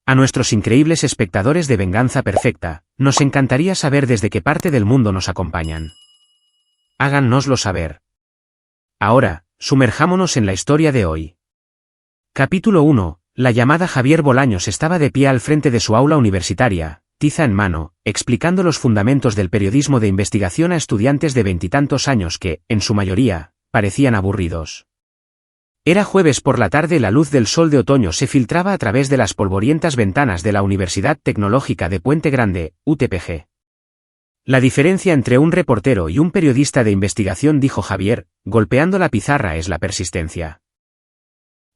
A nuestros increíbles espectadores de Venganza Perfecta, nos encantaría saber desde qué parte del mundo nos acompañan. Háganoslo saber. Ahora, sumerjámonos en la historia de hoy. Capítulo 1. La llamada Javier Bolaños estaba de pie al frente de su aula universitaria, tiza en mano, explicando los fundamentos del periodismo de investigación a estudiantes de veintitantos años que, en su mayoría, parecían aburridos. Era jueves por la tarde y la luz del sol de otoño se filtraba a través de las polvorientas ventanas de la Universidad Tecnológica de Puente Grande, UTPG. La diferencia entre un reportero y un periodista de investigación, dijo Javier, golpeando la pizarra, es la persistencia.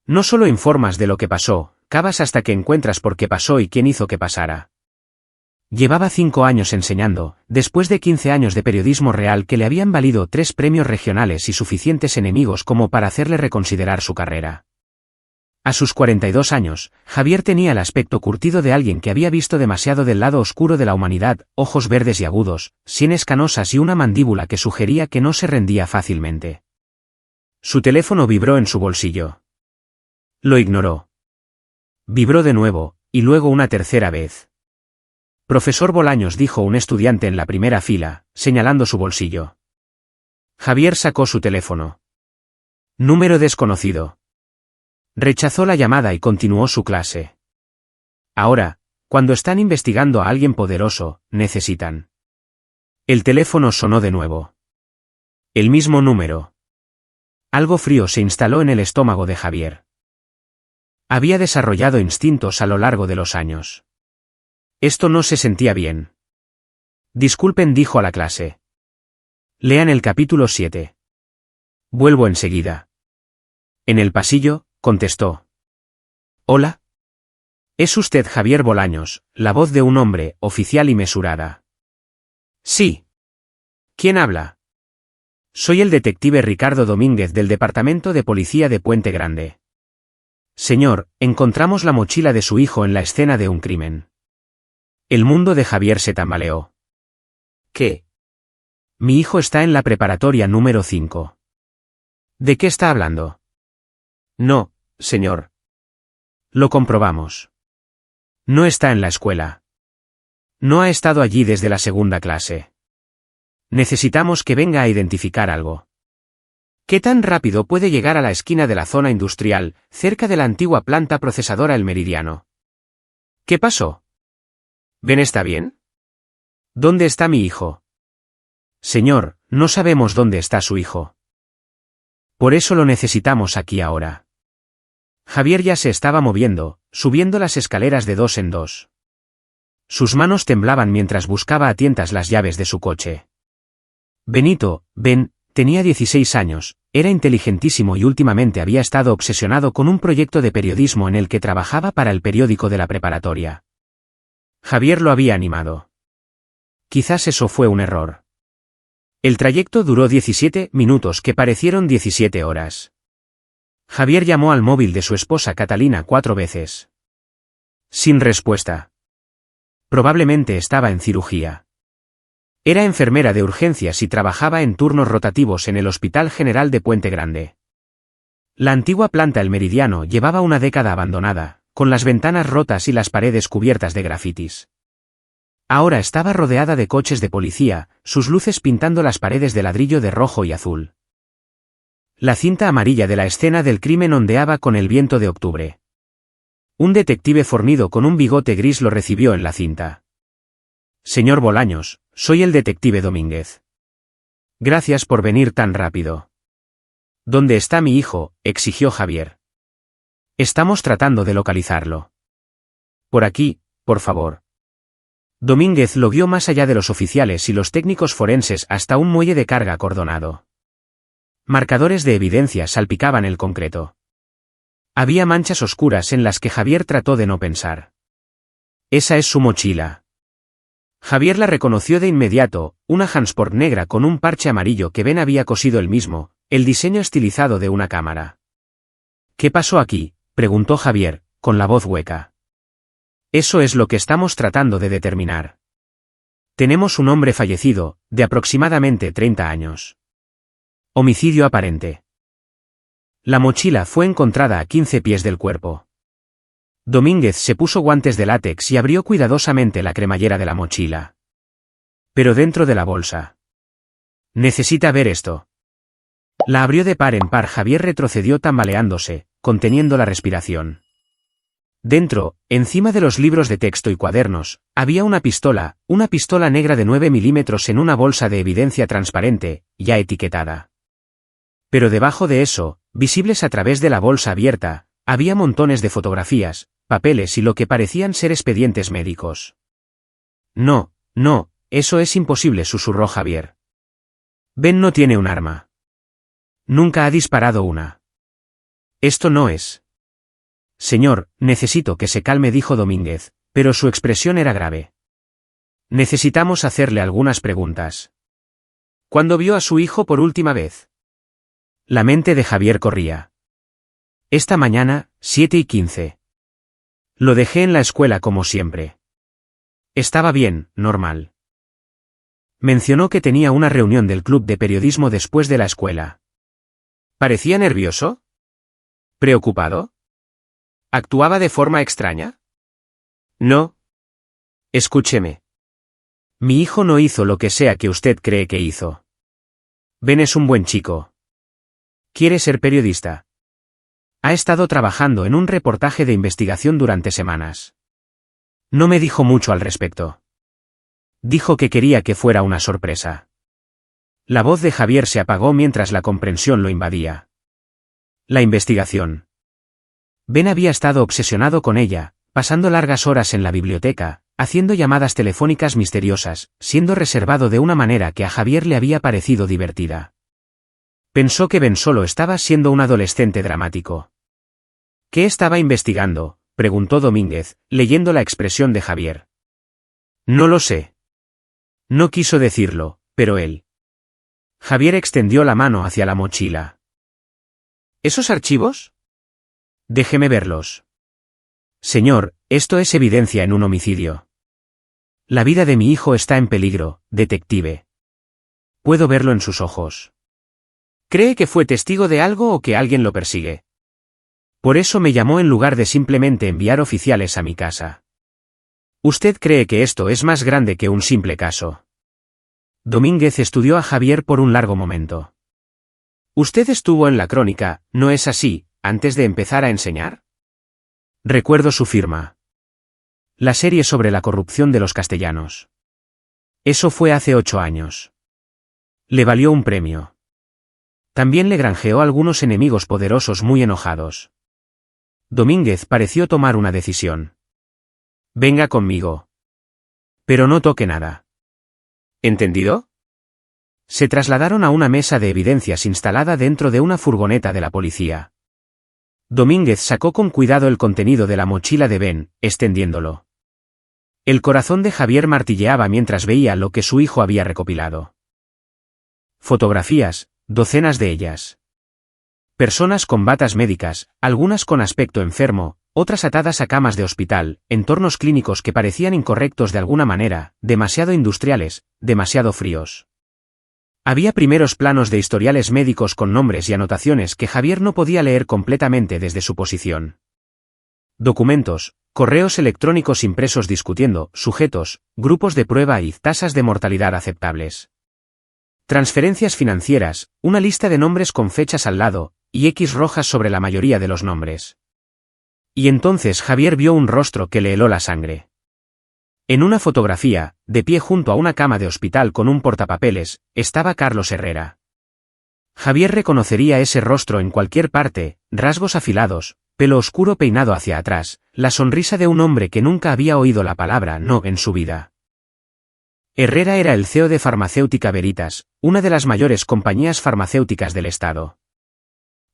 No solo informas de lo que pasó, cavas hasta que encuentras por qué pasó y quién hizo que pasara. Llevaba 5 años enseñando, después de 15 años de periodismo real que le habían valido 3 premios regionales y suficientes enemigos como para hacerle reconsiderar su carrera. A sus 42 años, Javier tenía el aspecto curtido de alguien que había visto demasiado del lado oscuro de la humanidad, ojos verdes y agudos, sienes canosas y una mandíbula que sugería que no se rendía fácilmente. Su teléfono vibró en su bolsillo. Lo ignoró. Vibró de nuevo, y luego una tercera vez. Profesor Bolaños, dijo un estudiante en la primera fila, señalando su bolsillo. Javier sacó su teléfono. Número desconocido. Rechazó la llamada y continuó su clase. Ahora, cuando están investigando a alguien poderoso, necesitan. El teléfono sonó de nuevo. El mismo número. Algo frío se instaló en el estómago de Javier. Había desarrollado instintos a lo largo de los años. Esto no se sentía bien. Disculpen, dijo a la clase. Lean el capítulo 7. Vuelvo enseguida. En el pasillo, contestó. Hola. ¿Es usted Javier Bolaños, la voz de un hombre, oficial y mesurada? Sí. ¿Quién habla? Soy el detective Ricardo Domínguez del Departamento de Policía de Puente Grande. Señor, encontramos la mochila de su hijo en la escena de un crimen. El mundo de Javier se tambaleó. ¿Qué? Mi hijo está en la preparatoria número 5. ¿De qué está hablando? No, señor. Lo comprobamos. No está en la escuela. No ha estado allí desde la segunda clase. Necesitamos que venga a identificar algo. ¿Qué tan rápido puede llegar a la esquina de la zona industrial, cerca de la antigua planta procesadora El Meridiano? ¿Qué pasó? ¿Ben está bien? ¿Dónde está mi hijo? Señor, no sabemos dónde está su hijo. Por eso lo necesitamos aquí ahora. Javier ya se estaba moviendo, subiendo las escaleras de 2 en 2. Sus manos temblaban mientras buscaba a tientas las llaves de su coche. Benito, Ben, tenía 16 años, era inteligentísimo y últimamente había estado obsesionado con un proyecto de periodismo en el que trabajaba para el periódico de la preparatoria. Javier lo había animado. Quizás eso fue un error. El trayecto duró 17 minutos que parecieron 17 horas. Javier llamó al móvil de su esposa Catalina 4 veces. Sin respuesta. Probablemente estaba en cirugía. Era enfermera de urgencias y trabajaba en turnos rotativos en el Hospital General de Puente Grande. La antigua planta El Meridiano llevaba una década abandonada, con las ventanas rotas y las paredes cubiertas de grafitis. Ahora estaba rodeada de coches de policía, sus luces pintando las paredes de ladrillo de rojo y azul. La cinta amarilla de la escena del crimen ondeaba con el viento de octubre. Un detective fornido con un bigote gris lo recibió en la cinta. Señor Bolaños, soy el detective Domínguez. Gracias por venir tan rápido. ¿Dónde está mi hijo?, exigió Javier. Estamos tratando de localizarlo. Por aquí, por favor. Domínguez lo guió más allá de los oficiales y los técnicos forenses hasta un muelle de carga acordonado. Marcadores de evidencia salpicaban el concreto. Había manchas oscuras en las que Javier trató de no pensar. Esa es su mochila. Javier la reconoció de inmediato, una Jansport negra con un parche amarillo que Ben había cosido él mismo, el diseño estilizado de una cámara. ¿Qué pasó aquí?, preguntó Javier, con la voz hueca. Eso es lo que estamos tratando de determinar. Tenemos un hombre fallecido, de aproximadamente 30 años. Homicidio aparente. La mochila fue encontrada a 15 pies del cuerpo. Domínguez se puso guantes de látex y abrió cuidadosamente la cremallera de la mochila. Pero dentro de la bolsa. Necesita ver esto. La abrió de par en par. Javier retrocedió tambaleándose, conteniendo la respiración. Dentro, encima de los libros de texto y cuadernos, había una pistola negra de 9 milímetros en una bolsa de evidencia transparente, ya etiquetada. Pero debajo de eso, visibles a través de la bolsa abierta, había montones de fotografías, papeles y lo que parecían ser expedientes médicos. No, eso es imposible, susurró Javier. Ben no tiene un arma. Nunca ha disparado una. Esto no es. Señor, necesito que se calme, dijo Domínguez, pero su expresión era grave. Necesitamos hacerle algunas preguntas. ¿Cuándo vio a su hijo por última vez? La mente de Javier corría. Esta mañana, 7:15. Lo dejé en la escuela como siempre. Estaba bien, normal. Mencionó que tenía una reunión del club de periodismo después de la escuela. ¿Parecía nervioso? ¿Preocupado? ¿Actuaba de forma extraña? No. Escúcheme. Mi hijo no hizo lo que sea que usted cree que hizo. Ben es un buen chico. Quiere ser periodista. Ha estado trabajando en un reportaje de investigación durante semanas. No me dijo mucho al respecto. Dijo que quería que fuera una sorpresa. La voz de Javier se apagó mientras la comprensión lo invadía. La investigación. Ben había estado obsesionado con ella, pasando largas horas en la biblioteca, haciendo llamadas telefónicas misteriosas, siendo reservado de una manera que a Javier le había parecido divertida. Pensó que Ben solo estaba siendo un adolescente dramático. ¿Qué estaba investigando?, preguntó Domínguez, leyendo la expresión de Javier. No lo sé. No quiso decirlo, pero él. Javier extendió la mano hacia la mochila. ¿Esos archivos? Déjeme verlos. Señor, esto es evidencia en un homicidio. La vida de mi hijo está en peligro, detective. Puedo verlo en sus ojos. ¿Cree que fue testigo de algo o que alguien lo persigue? Por eso me llamó en lugar de simplemente enviar oficiales a mi casa. ¿Usted cree que esto es más grande que un simple caso? Domínguez estudió a Javier por un largo momento. Usted estuvo en la Crónica, ¿no es así, antes de empezar a enseñar? Recuerdo su firma. La serie sobre la corrupción de los castellanos. Eso fue hace 8 años. Le valió un premio. También le granjeó algunos enemigos poderosos muy enojados. Domínguez pareció tomar una decisión. Venga conmigo. Pero no toque nada. ¿Entendido? Se trasladaron a una mesa de evidencias instalada dentro de una furgoneta de la policía. Domínguez sacó con cuidado el contenido de la mochila de Ben, extendiéndolo. El corazón de Javier martilleaba mientras veía lo que su hijo había recopilado. Fotografías, docenas de ellas. Personas con batas médicas, algunas con aspecto enfermo, otras atadas a camas de hospital, entornos clínicos que parecían incorrectos de alguna manera, demasiado industriales, demasiado fríos. Había primeros planos de historiales médicos con nombres y anotaciones que Javier no podía leer completamente desde su posición. Documentos, correos electrónicos impresos discutiendo, sujetos, grupos de prueba y tasas de mortalidad aceptables. Transferencias financieras, una lista de nombres con fechas al lado, y X rojas sobre la mayoría de los nombres. Y entonces Javier vio un rostro que le heló la sangre. En una fotografía, de pie junto a una cama de hospital con un portapapeles, estaba Carlos Herrera. Javier reconocería ese rostro en cualquier parte, rasgos afilados, pelo oscuro peinado hacia atrás, la sonrisa de un hombre que nunca había oído la palabra no en su vida. Herrera era el CEO de Farmacéutica Veritas, una de las mayores compañías farmacéuticas del estado.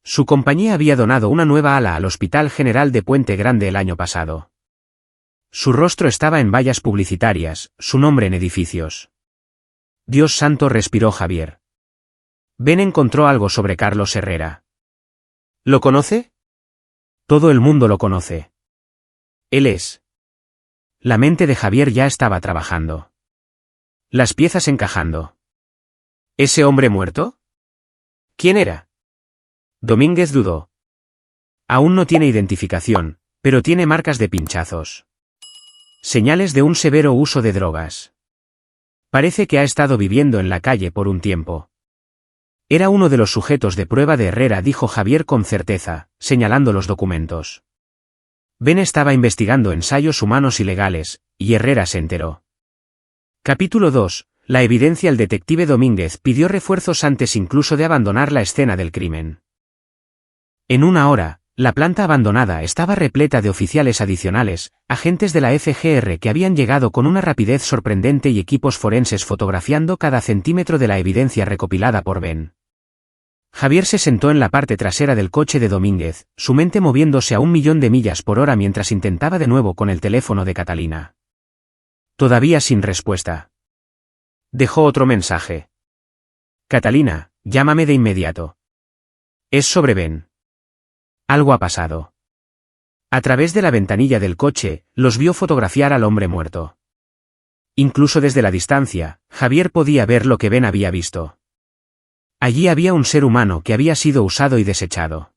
Su compañía había donado una nueva ala al Hospital General de Puente Grande el año pasado. Su rostro estaba en vallas publicitarias, su nombre en edificios. Dios santo, respiró Javier. Ben encontró algo sobre Carlos Herrera. ¿Lo conoce? Todo el mundo lo conoce. Él es. La mente de Javier ya estaba trabajando. Las piezas encajando. ¿Ese hombre muerto? ¿Quién era? Domínguez dudó. Aún no tiene identificación, pero tiene marcas de pinchazos. Señales de un severo uso de drogas. Parece que ha estado viviendo en la calle por un tiempo. Era uno de los sujetos de prueba de Herrera, dijo Javier con certeza, señalando los documentos. Ben estaba investigando ensayos humanos ilegales, y Herrera se enteró. Capítulo 2. La evidencia. El detective Domínguez pidió refuerzos antes incluso de abandonar la escena del crimen. En una hora, la planta abandonada estaba repleta de oficiales adicionales, agentes de la FGR que habían llegado con una rapidez sorprendente y equipos forenses fotografiando cada centímetro de la evidencia recopilada por Ben. Javier se sentó en la parte trasera del coche de Domínguez, su mente moviéndose a 1.000.000 de millas por hora mientras intentaba de nuevo con el teléfono de Catalina. Todavía sin respuesta. Dejó otro mensaje. Catalina, llámame de inmediato. Es sobre Ben. Algo ha pasado. A través de la ventanilla del coche, los vio fotografiar al hombre muerto. Incluso desde la distancia, Javier podía ver lo que Ben había visto. Allí había un ser humano que había sido usado y desechado.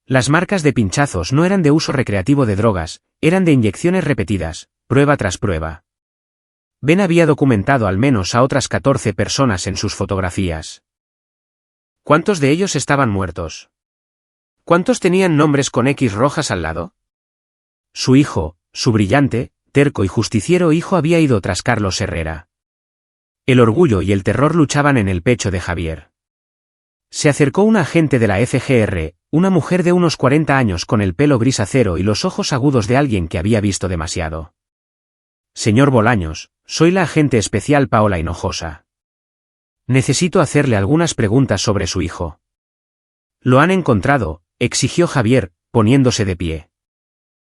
Las marcas de pinchazos no eran de uso recreativo de drogas, eran de inyecciones repetidas, prueba tras prueba. Ben había documentado al menos a otras 14 personas en sus fotografías. ¿Cuántos de ellos estaban muertos? ¿Cuántos tenían nombres con X rojas al lado? Su hijo, su brillante, terco y justiciero hijo había ido tras Carlos Herrera. El orgullo y el terror luchaban en el pecho de Javier. Se acercó un agente de la FGR, una mujer de unos 40 años con el pelo gris acero y los ojos agudos de alguien que había visto demasiado. Señor Bolaños, soy la agente especial Paola Hinojosa. Necesito hacerle algunas preguntas sobre su hijo. ¿Lo han encontrado?, exigió Javier, poniéndose de pie.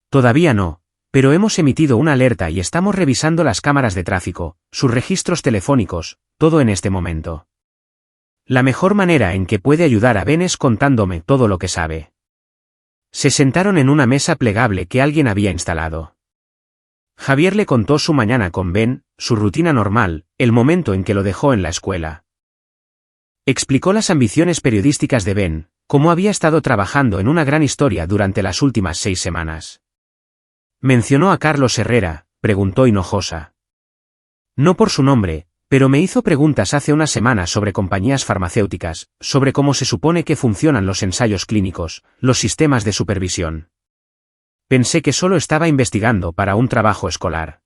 Todavía no, pero hemos emitido una alerta y estamos revisando las cámaras de tráfico, sus registros telefónicos, todo en este momento. La mejor manera en que puede ayudar a Ben es contándome todo lo que sabe. Se sentaron en una mesa plegable que alguien había instalado. Javier le contó su mañana con Ben, su rutina normal, el momento en que lo dejó en la escuela. Explicó las ambiciones periodísticas de Ben, cómo había estado trabajando en una gran historia durante las últimas 6 semanas. ¿Mencionó a Carlos Herrera?, preguntó Hinojosa. No por su nombre, pero me hizo preguntas hace unas semanas sobre compañías farmacéuticas, sobre cómo se supone que funcionan los ensayos clínicos, los sistemas de supervisión. Pensé que solo estaba investigando para un trabajo escolar.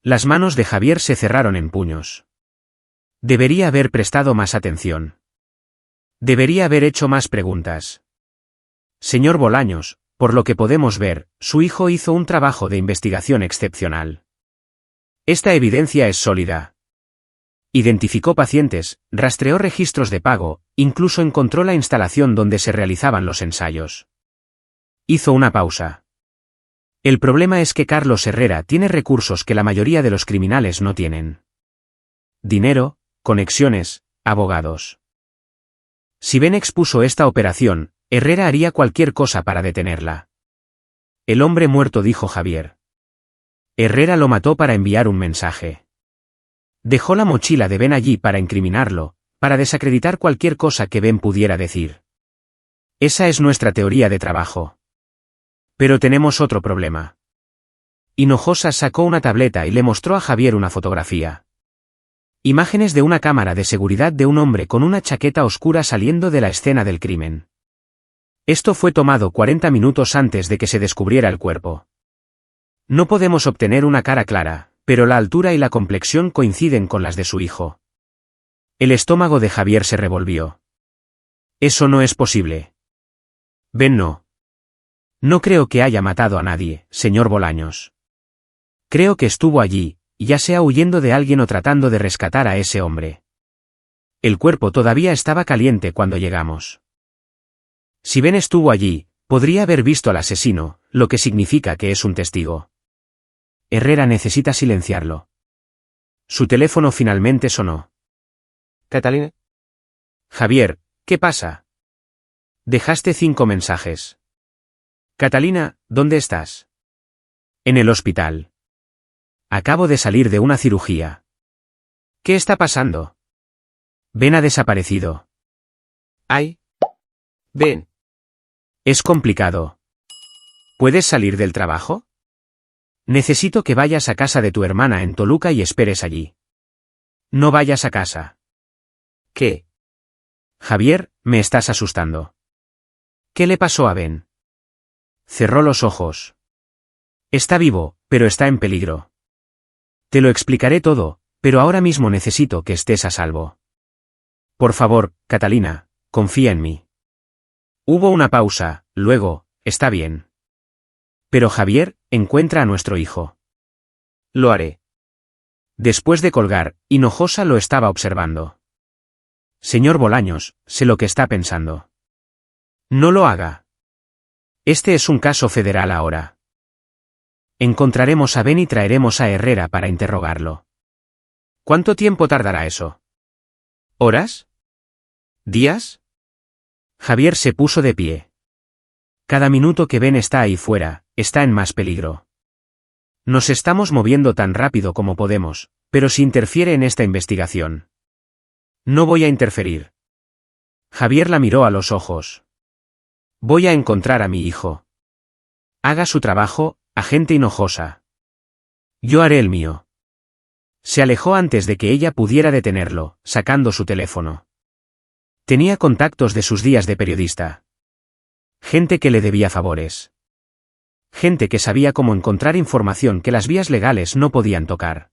Las manos de Javier se cerraron en puños. Debería haber prestado más atención. Debería haber hecho más preguntas. Señor Bolaños, por lo que podemos ver, su hijo hizo un trabajo de investigación excepcional. Esta evidencia es sólida. Identificó pacientes, rastreó registros de pago, incluso encontró la instalación donde se realizaban los ensayos. Hizo una pausa. El problema es que Carlos Herrera tiene recursos que la mayoría de los criminales no tienen. Dinero, conexiones, abogados. Si Ben expuso esta operación, Herrera haría cualquier cosa para detenerla. El hombre muerto, dijo Javier. Herrera lo mató para enviar un mensaje. Dejó la mochila de Ben allí para incriminarlo, para desacreditar cualquier cosa que Ben pudiera decir. Esa es nuestra teoría de trabajo. Pero tenemos otro problema. Hinojosa sacó una tableta y le mostró a Javier una fotografía. Imágenes de una cámara de seguridad de un hombre con una chaqueta oscura saliendo de la escena del crimen. Esto fue tomado 40 minutos antes de que se descubriera el cuerpo. No podemos obtener una cara clara, pero la altura y la complexión coinciden con las de su hijo. El estómago de Javier se revolvió. Eso no es posible. Ben no. No creo que haya matado a nadie, señor Bolaños. Creo que estuvo allí, ya sea huyendo de alguien o tratando de rescatar a ese hombre. El cuerpo todavía estaba caliente cuando llegamos. Si Ben estuvo allí, podría haber visto al asesino, lo que significa que es un testigo. Herrera necesita silenciarlo. Su teléfono finalmente sonó. ¿Catalina? Javier, ¿qué pasa? Dejaste 5 mensajes. Catalina, ¿dónde estás? En el hospital. Acabo de salir de una cirugía. ¿Qué está pasando? Ben ha desaparecido. ¡Ay! Ben. Es complicado. ¿Puedes salir del trabajo? Necesito que vayas a casa de tu hermana en Toluca y esperes allí. No vayas a casa. ¿Qué? Javier, me estás asustando. ¿Qué le pasó a Ben? Cerró los ojos. Está vivo, pero está en peligro. Te lo explicaré todo, pero ahora mismo necesito que estés a salvo. Por favor, Catalina, confía en mí. Hubo una pausa, luego, está bien. Pero Javier, encuentra a nuestro hijo. Lo haré. Después de colgar, Hinojosa lo estaba observando. Señor Bolaños, sé lo que está pensando. No lo haga. Este es un caso federal ahora. Encontraremos a Ben y traeremos a Herrera para interrogarlo. ¿Cuánto tiempo tardará eso? ¿Horas? ¿Días? Javier se puso de pie. Cada minuto que Ben está ahí fuera, está en más peligro. Nos estamos moviendo tan rápido como podemos, pero si interfiere en esta investigación. No voy a interferir. Javier la miró a los ojos. Voy a encontrar a mi hijo. Haga su trabajo, agente Hinojosa. Yo haré el mío. Se alejó antes de que ella pudiera detenerlo, sacando su teléfono. Tenía contactos de sus días de periodista. Gente que le debía favores. Gente que sabía cómo encontrar información que las vías legales no podían tocar.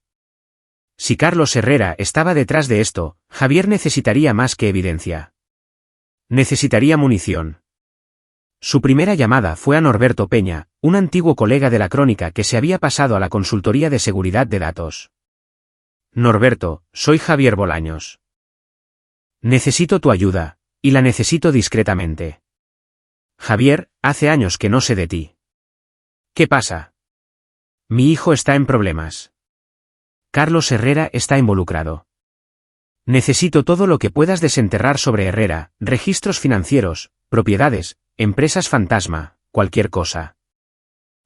Si Carlos Herrera estaba detrás de esto, Javier necesitaría más que evidencia. Necesitaría munición. Su primera llamada fue a Norberto Peña, un antiguo colega de la Crónica que se había pasado a la consultoría de seguridad de datos. Norberto, soy Javier Bolaños. Necesito tu ayuda, y la necesito discretamente. Javier, hace años que no sé de ti. ¿Qué pasa? Mi hijo está en problemas. Carlos Herrera está involucrado. Necesito todo lo que puedas desenterrar sobre Herrera, registros financieros, propiedades, empresas fantasma, cualquier cosa.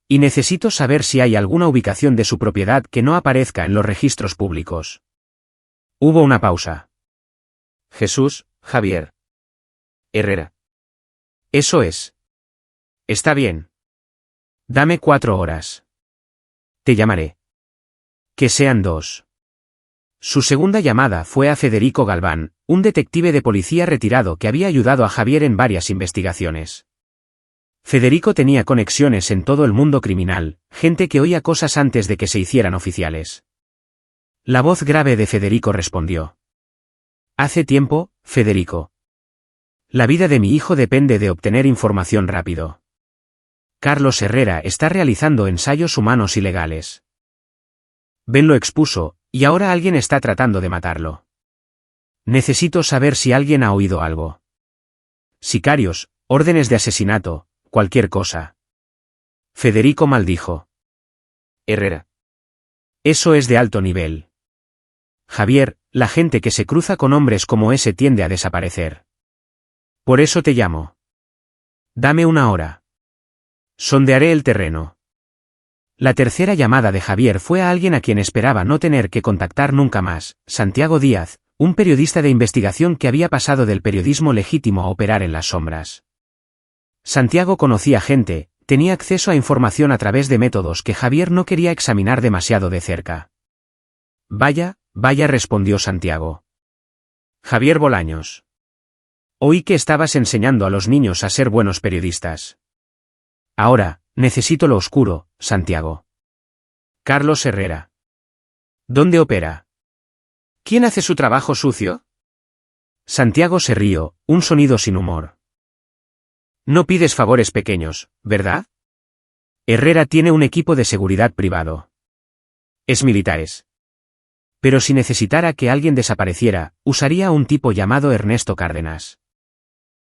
Y necesito saber si hay alguna ubicación de su propiedad que no aparezca en los registros públicos. Hubo una pausa. Jesús, Javier. Herrera. Eso es. Está bien. Dame 4 horas. Te llamaré. Que sean 2. Su segunda llamada fue a Federico Galván, un detective de policía retirado que había ayudado a Javier en varias investigaciones. Federico tenía conexiones en todo el mundo criminal, gente que oía cosas antes de que se hicieran oficiales. La voz grave de Federico respondió. Hace tiempo, Federico. La vida de mi hijo depende de obtener información rápido. Carlos Herrera está realizando ensayos humanos ilegales. Ben lo expuso, y ahora alguien está tratando de matarlo. Necesito saber si alguien ha oído algo. Sicarios, órdenes de asesinato, cualquier cosa. Federico maldijo. Herrera. Eso es de alto nivel. Javier, la gente que se cruza con hombres como ese tiende a desaparecer. Por eso te llamo. Dame 1 hora. Sondearé el terreno. La tercera llamada de Javier fue a alguien a quien esperaba no tener que contactar nunca más, Santiago Díaz, un periodista de investigación que había pasado del periodismo legítimo a operar en las sombras. Santiago conocía gente, tenía acceso a información a través de métodos que Javier no quería examinar demasiado de cerca. Vaya, respondió Santiago. Javier Bolaños. Oí que estabas enseñando a los niños a ser buenos periodistas. Ahora, necesito lo oscuro, Santiago. Carlos Herrera. ¿Dónde opera? ¿Quién hace su trabajo sucio? Santiago se rió, un sonido sin humor. No pides favores pequeños, ¿verdad? Herrera tiene un equipo de seguridad privado. Es militares. Pero si necesitara que alguien desapareciera, usaría a un tipo llamado Ernesto Cárdenas.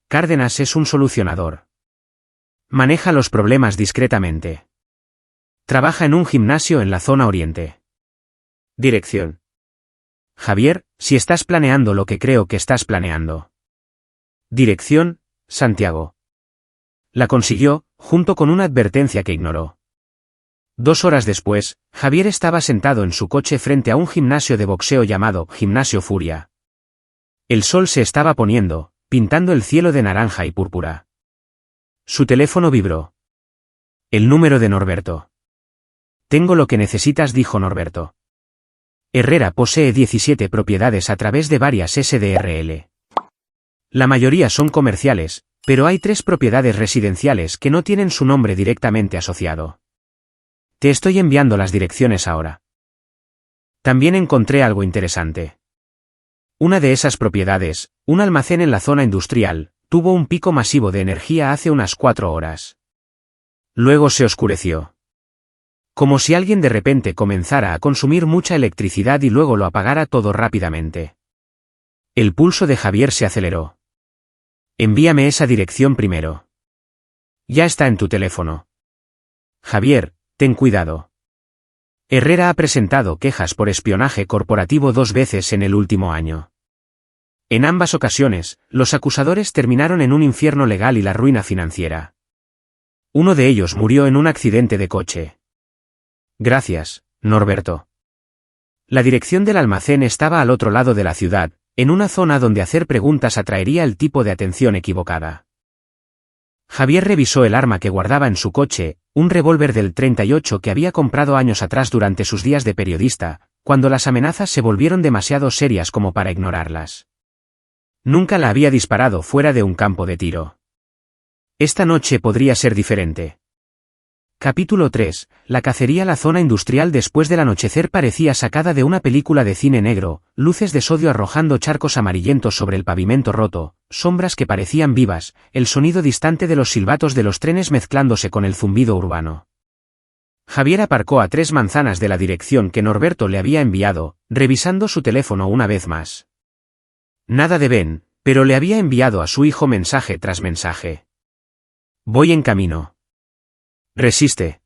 Cárdenas es un solucionador. Maneja los problemas discretamente. Trabaja en un gimnasio en la zona oriente. Dirección. Javier, si estás planeando lo que creo que estás planeando. Dirección, Santiago. La consiguió, junto con una advertencia que ignoró. 2 horas después, Javier estaba sentado en su coche frente a un gimnasio de boxeo llamado Gimnasio Furia. El sol se estaba poniendo, pintando el cielo de naranja y púrpura. Su teléfono vibró. El número de Norberto. Tengo lo que necesitas, dijo Norberto. Herrera posee 17 propiedades a través de varias SDRL. La mayoría son comerciales, pero hay 3 propiedades residenciales que no tienen su nombre directamente asociado. Te estoy enviando las direcciones ahora. También encontré algo interesante. Una de esas propiedades, un almacén en la zona industrial, tuvo un pico masivo de energía hace unas 4 horas. Luego se oscureció. Como si alguien de repente comenzara a consumir mucha electricidad y luego lo apagara todo rápidamente. El pulso de Javier se aceleró. Envíame esa dirección primero. Ya está en tu teléfono. Javier, ten cuidado. Herrera ha presentado quejas por espionaje corporativo 2 veces en el último año. En ambas ocasiones, los acusadores terminaron en un infierno legal y la ruina financiera. Uno de ellos murió en un accidente de coche. Gracias, Norberto. La dirección del almacén estaba al otro lado de la ciudad, en una zona donde hacer preguntas atraería el tipo de atención equivocada. Javier revisó el arma que guardaba en su coche, un revólver del 38 que había comprado años atrás durante sus días de periodista, cuando las amenazas se volvieron demasiado serias como para ignorarlas. Nunca la había disparado fuera de un campo de tiro. Esta noche podría ser diferente. Capítulo 3. La cacería. La zona industrial después del anochecer parecía sacada de una película de cine negro, luces de sodio arrojando charcos amarillentos sobre el pavimento roto, sombras que parecían vivas, el sonido distante de los silbatos de los trenes mezclándose con el zumbido urbano. Javier aparcó a 3 manzanas de la dirección que Norberto le había enviado, revisando su teléfono una vez más. Nada de Ben, pero le había enviado a su hijo mensaje tras mensaje. Voy en camino. Resiste.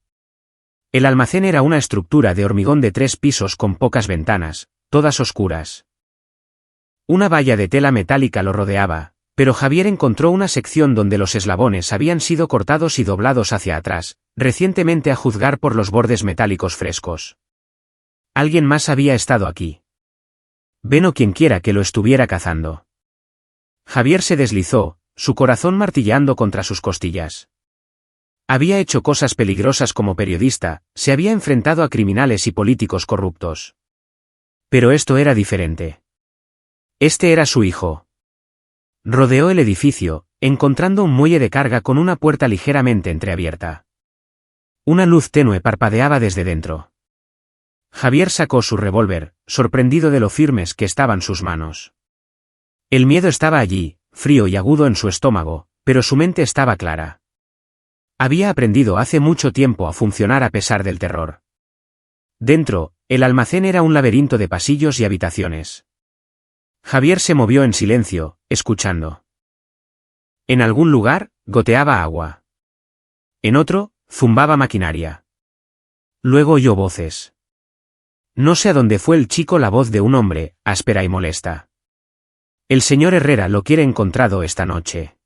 El almacén era una estructura de hormigón de 3 pisos con pocas ventanas, todas oscuras. Una valla de tela metálica lo rodeaba, pero Javier encontró una sección donde los eslabones habían sido cortados y doblados hacia atrás, recientemente a juzgar por los bordes metálicos frescos. Alguien más había estado aquí. Ben o quienquiera que lo estuviera cazando. Javier se deslizó, su corazón martilleando contra sus costillas. Había hecho cosas peligrosas como periodista, se había enfrentado a criminales y políticos corruptos. Pero esto era diferente. Este era su hijo. Rodeó el edificio, encontrando un muelle de carga con una puerta ligeramente entreabierta. Una luz tenue parpadeaba desde dentro. Javier sacó su revólver, sorprendido de lo firmes que estaban sus manos. El miedo estaba allí, frío y agudo en su estómago, pero su mente estaba clara. Había aprendido hace mucho tiempo a funcionar a pesar del terror. Dentro, el almacén era un laberinto de pasillos y habitaciones. Javier se movió en silencio, escuchando. En algún lugar, goteaba agua. En otro, zumbaba maquinaria. Luego oyó voces. No sé a dónde fue el chico, la voz de un hombre, áspera y molesta. El señor Herrera lo quiere encontrado esta noche.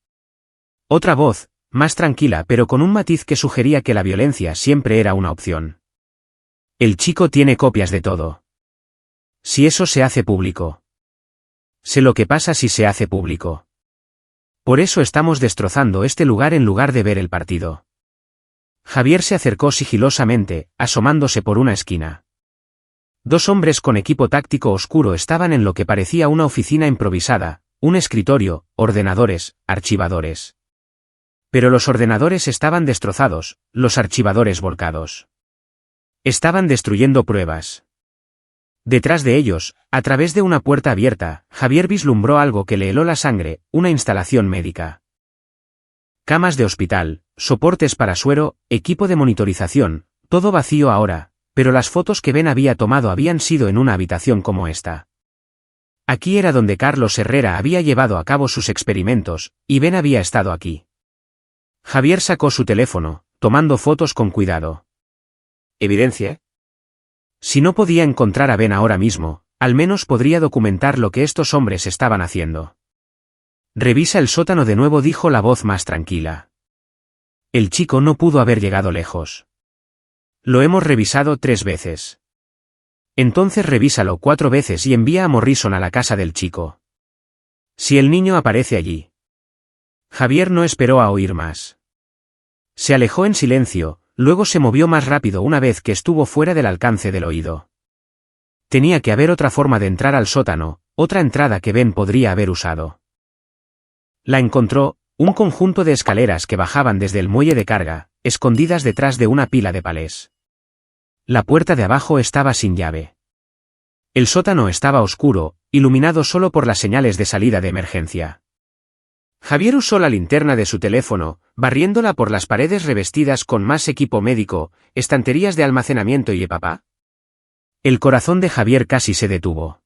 Otra voz, más tranquila pero con un matiz que sugería que la violencia siempre era una opción. El chico tiene copias de todo. Si eso se hace público. Sé lo que pasa si se hace público. Por eso estamos destrozando este lugar en lugar de ver el partido. Javier se acercó sigilosamente, asomándose por una esquina. 2 hombres con equipo táctico oscuro estaban en lo que parecía una oficina improvisada, un escritorio, ordenadores, archivadores. Pero los ordenadores estaban destrozados, los archivadores volcados. Estaban destruyendo pruebas. Detrás de ellos, a través de una puerta abierta, Javier vislumbró algo que le heló la sangre, una instalación médica. Camas de hospital, soportes para suero, equipo de monitorización, todo vacío ahora, pero las fotos que Ben había tomado habían sido en una habitación como esta. Aquí era donde Carlos Herrera había llevado a cabo sus experimentos, y Ben había estado aquí. Javier sacó su teléfono, tomando fotos con cuidado. ¿Evidencia? Si no podía encontrar a Ben ahora mismo, al menos podría documentar lo que estos hombres estaban haciendo. Revisa el sótano de nuevo, dijo la voz más tranquila. El chico no pudo haber llegado lejos. Lo hemos revisado 3 veces. Entonces revísalo 4 veces y envía a Morrison a la casa del chico. Si el niño aparece allí. Javier no esperó a oír más. Se alejó en silencio, luego se movió más rápido una vez que estuvo fuera del alcance del oído. Tenía que haber otra forma de entrar al sótano, otra entrada que Ben podría haber usado. La encontró, un conjunto de escaleras que bajaban desde el muelle de carga, escondidas detrás de una pila de palés. La puerta de abajo estaba sin llave. El sótano estaba oscuro, iluminado solo por las señales de salida de emergencia. Javier usó la linterna de su teléfono, barriéndola por las paredes revestidas con más equipo médico, estanterías de almacenamiento y papá. El corazón de Javier casi se detuvo.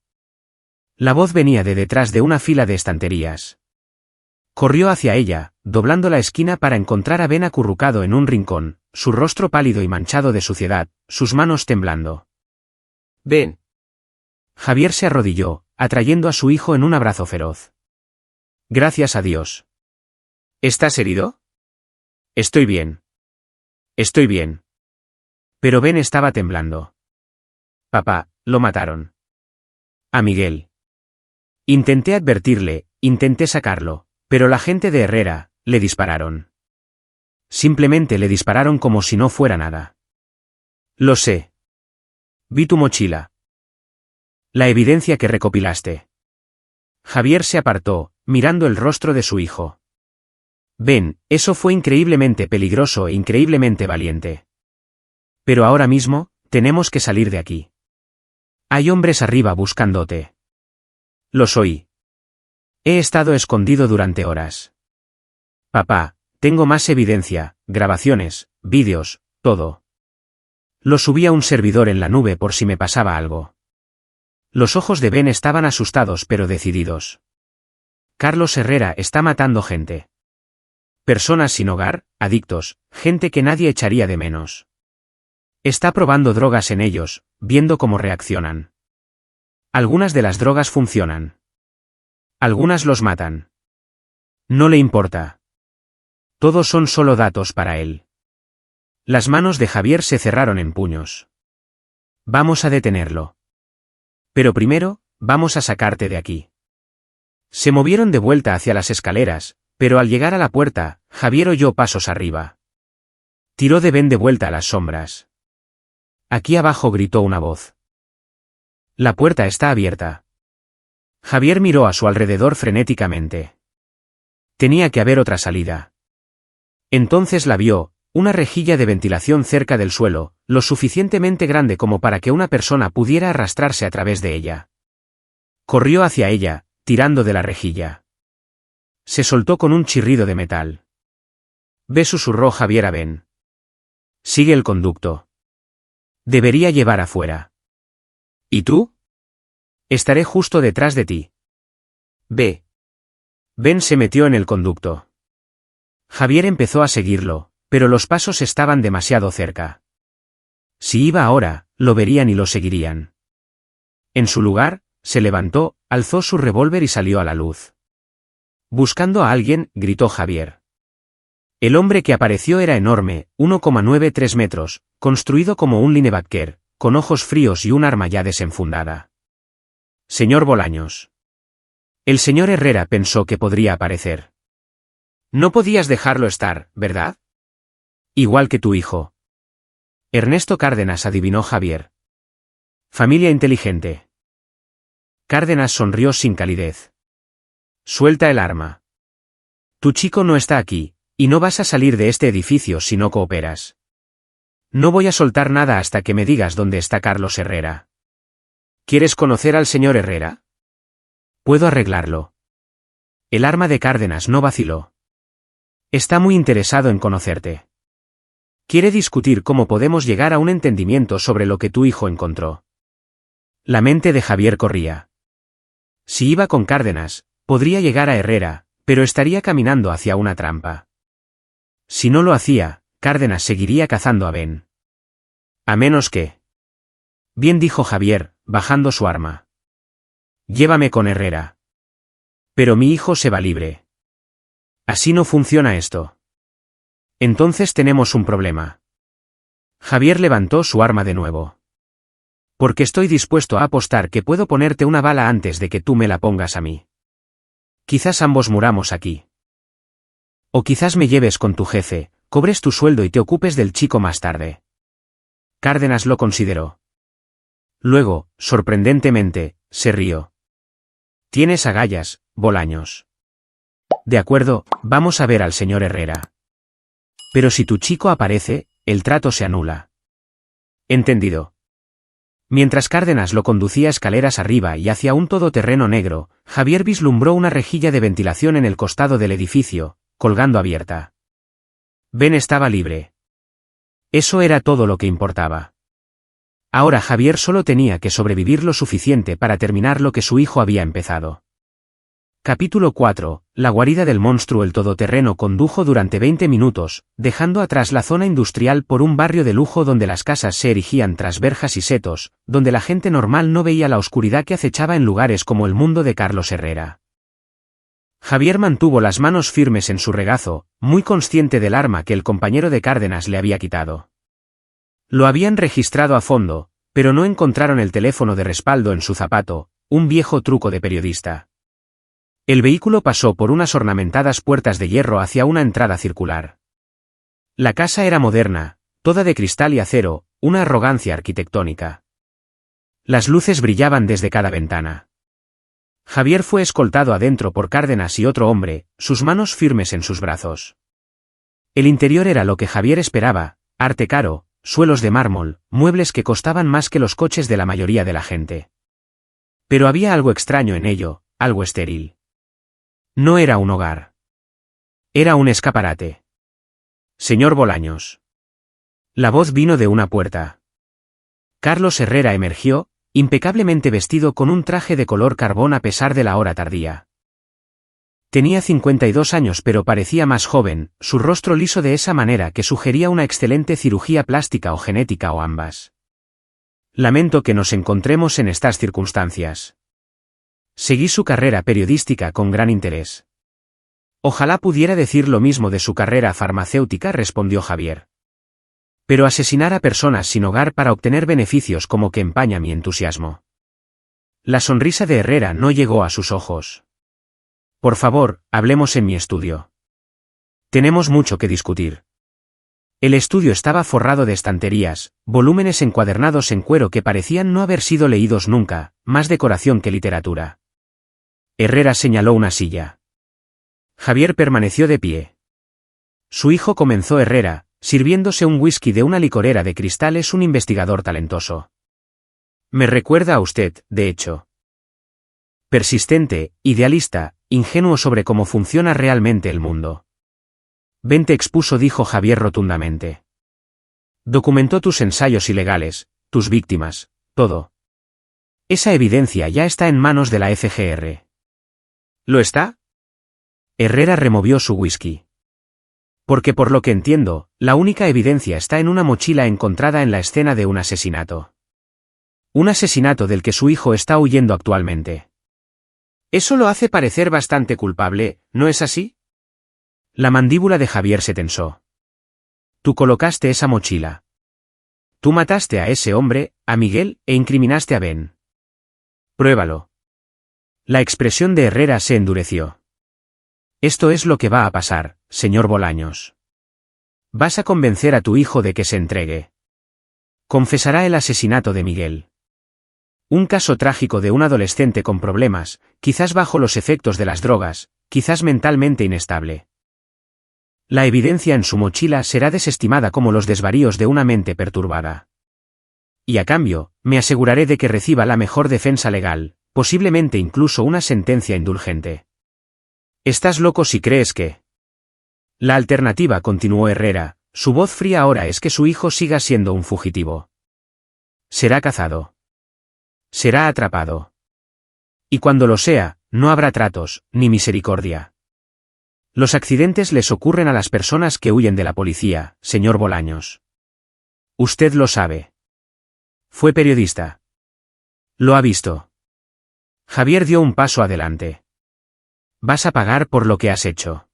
La voz venía de detrás de una fila de estanterías. Corrió hacia ella, doblando la esquina para encontrar a Ben acurrucado en un rincón, su rostro pálido y manchado de suciedad, sus manos temblando. «Ben». Javier se arrodilló, atrayendo a su hijo en un abrazo feroz. «Gracias a Dios». «¿Estás herido?» «Estoy bien. Estoy bien». Pero Ben estaba temblando. «Papá, lo mataron». «A Miguel». Intenté advertirle, intenté sacarlo, pero la gente de Herrera, le dispararon. Simplemente le dispararon como si no fuera nada. «Lo sé. Vi tu mochila. La evidencia que recopilaste». Javier se apartó, mirando el rostro de su hijo. «Ben, eso fue increíblemente peligroso e increíblemente valiente. Pero ahora mismo, tenemos que salir de aquí. Hay hombres arriba buscándote». «Lo soy. He estado escondido durante horas. Papá, tengo más evidencia, grabaciones, vídeos, todo. Lo subí a un servidor en la nube por si me pasaba algo». Los ojos de Ben estaban asustados pero decididos. «Carlos Herrera está matando gente. Personas sin hogar, adictos, gente que nadie echaría de menos. Está probando drogas en ellos, viendo cómo reaccionan. Algunas de las drogas funcionan. Algunas los matan. No le importa. Todos son solo datos para él». Las manos de Javier se cerraron en puños. «Vamos a detenerlo. Pero primero, vamos a sacarte de aquí». Se movieron de vuelta hacia las escaleras, pero al llegar a la puerta, Javier oyó pasos arriba. Tiró de Ben de vuelta a las sombras. «Aquí abajo», gritó una voz. «La puerta está abierta». Javier miró a su alrededor frenéticamente. Tenía que haber otra salida. Entonces la vio, una rejilla de ventilación cerca del suelo, lo suficientemente grande como para que una persona pudiera arrastrarse a través de ella. Corrió hacia ella, tirando de la rejilla. Se soltó con un chirrido de metal. «Ve», susurró Javier a Ben. «Sigue el conducto. Debería llevar afuera». «¿Y tú?» «Estaré justo detrás de ti. Ve». Ben se metió en el conducto. Javier empezó a seguirlo, pero los pasos estaban demasiado cerca. Si iba ahora, lo verían y lo seguirían. En su lugar, se levantó, alzó su revólver y salió a la luz. «Buscando a alguien», gritó Javier. El hombre que apareció era enorme, 1,93 metros, construido como un linebacker, con ojos fríos y un arma ya desenfundada. «Señor Bolaños». El señor Herrera pensó que podría aparecer. «No podías dejarlo estar, ¿verdad? Igual que tu hijo». «Ernesto Cárdenas», adivinó Javier. «Familia inteligente». Cárdenas sonrió sin calidez. «Suelta el arma. Tu chico no está aquí, y no vas a salir de este edificio si no cooperas. No voy a soltar nada hasta que me digas dónde está Carlos Herrera. ¿Quieres conocer al señor Herrera? Puedo arreglarlo». El arma de Cárdenas no vaciló. «Está muy interesado en conocerte. Quiere discutir cómo podemos llegar a un entendimiento sobre lo que tu hijo encontró». La mente de Javier corría. Si iba con Cárdenas, podría llegar a Herrera, pero estaría caminando hacia una trampa. Si no lo hacía, Cárdenas seguiría cazando a Ben. A menos que... «Bien», dijo Javier, bajando su arma. «Llévame con Herrera». «Pero mi hijo se va libre». «Así no funciona esto». «Entonces tenemos un problema». Javier levantó su arma de nuevo. «Porque estoy dispuesto a apostar que puedo ponerte una bala antes de que tú me la pongas a mí. Quizás ambos muramos aquí. O quizás me lleves con tu jefe, cobres tu sueldo y te ocupes del chico más tarde. Cárdenas lo consideró. Luego, sorprendentemente, se rió. Tienes agallas, Bolaños. De acuerdo, vamos a ver al señor Herrera. Pero si tu chico aparece, el trato se anula. Entendido. Mientras Cárdenas lo conducía escaleras arriba y hacia un todoterreno negro, Javier vislumbró una rejilla de ventilación en el costado del edificio, colgando abierta. Ben estaba libre. Eso era todo lo que importaba. Ahora Javier solo tenía que sobrevivir lo suficiente para terminar lo que su hijo había empezado. Capítulo 4. La guarida del monstruo. El todoterreno condujo durante 20 minutos, dejando atrás la zona industrial por un barrio de lujo donde las casas se erigían tras verjas y setos, donde la gente normal no veía la oscuridad que acechaba en lugares como el mundo de Carlos Herrera. Javier mantuvo las manos firmes en su regazo, muy consciente del arma que el compañero de Cárdenas le había quitado. Lo habían registrado a fondo, pero no encontraron el teléfono de respaldo en su zapato, un viejo truco de periodista. El vehículo pasó por unas ornamentadas puertas de hierro hacia una entrada circular. La casa era moderna, toda de cristal y acero, una arrogancia arquitectónica. Las luces brillaban desde cada ventana. Javier fue escoltado adentro por Cárdenas y otro hombre, sus manos firmes en sus brazos. El interior era lo que Javier esperaba, arte caro, suelos de mármol, muebles que costaban más que los coches de la mayoría de la gente. Pero había algo extraño en ello, algo estéril. No era un hogar. Era un escaparate. Señor Bolaños. La voz vino de una puerta. Carlos Herrera emergió, impecablemente vestido con un traje de color carbón a pesar de la hora tardía. Tenía 52 años pero parecía más joven, su rostro liso de esa manera que sugería una excelente cirugía plástica o genética o ambas. Lamento que nos encontremos en estas circunstancias. Seguí su carrera periodística con gran interés. Ojalá pudiera decir lo mismo de su carrera farmacéutica, respondió Javier. Pero asesinar a personas sin hogar para obtener beneficios como que empaña mi entusiasmo. La sonrisa de Herrera no llegó a sus ojos. Por favor, hablemos en mi estudio. Tenemos mucho que discutir. El estudio estaba forrado de estanterías, volúmenes encuadernados en cuero que parecían no haber sido leídos nunca, más decoración que literatura. Herrera señaló una silla. Javier permaneció de pie. Su hijo comenzó. Herrera, sirviéndose un whisky de una licorera de cristal, es un investigador talentoso. Me recuerda a usted, de hecho. Persistente, idealista, ingenuo sobre cómo funciona realmente el mundo. Ben te expuso, dijo Javier rotundamente. Documentó tus ensayos ilegales, tus víctimas, todo. Esa evidencia ya está en manos de la FGR. ¿Lo está? Herrera removió su whisky. Porque por lo que entiendo, la única evidencia está en una mochila encontrada en la escena de un asesinato. Un asesinato del que su hijo está huyendo actualmente. Eso lo hace parecer bastante culpable, ¿no es así? La mandíbula de Javier se tensó. Tú colocaste esa mochila. Tú mataste a ese hombre, a Miguel, e incriminaste a Ben. Pruébalo. La expresión de Herrera se endureció. Esto es lo que va a pasar, señor Bolaños. Vas a convencer a tu hijo de que se entregue. Confesará el asesinato de Miguel. Un caso trágico de un adolescente con problemas, quizás bajo los efectos de las drogas, quizás mentalmente inestable. La evidencia en su mochila será desestimada como los desvaríos de una mente perturbada. Y a cambio, me aseguraré de que reciba la mejor defensa legal, posiblemente incluso una sentencia indulgente. Estás loco si crees que... La alternativa, continuó Herrera, su voz fría ahora, es que su hijo siga siendo un fugitivo. Será cazado. Será atrapado. Y cuando lo sea, no habrá tratos, ni misericordia. Los accidentes les ocurren a las personas que huyen de la policía, señor Bolaños. Usted lo sabe. Fue periodista. Lo ha visto. Javier dio un paso adelante. Vas a pagar por lo que has hecho.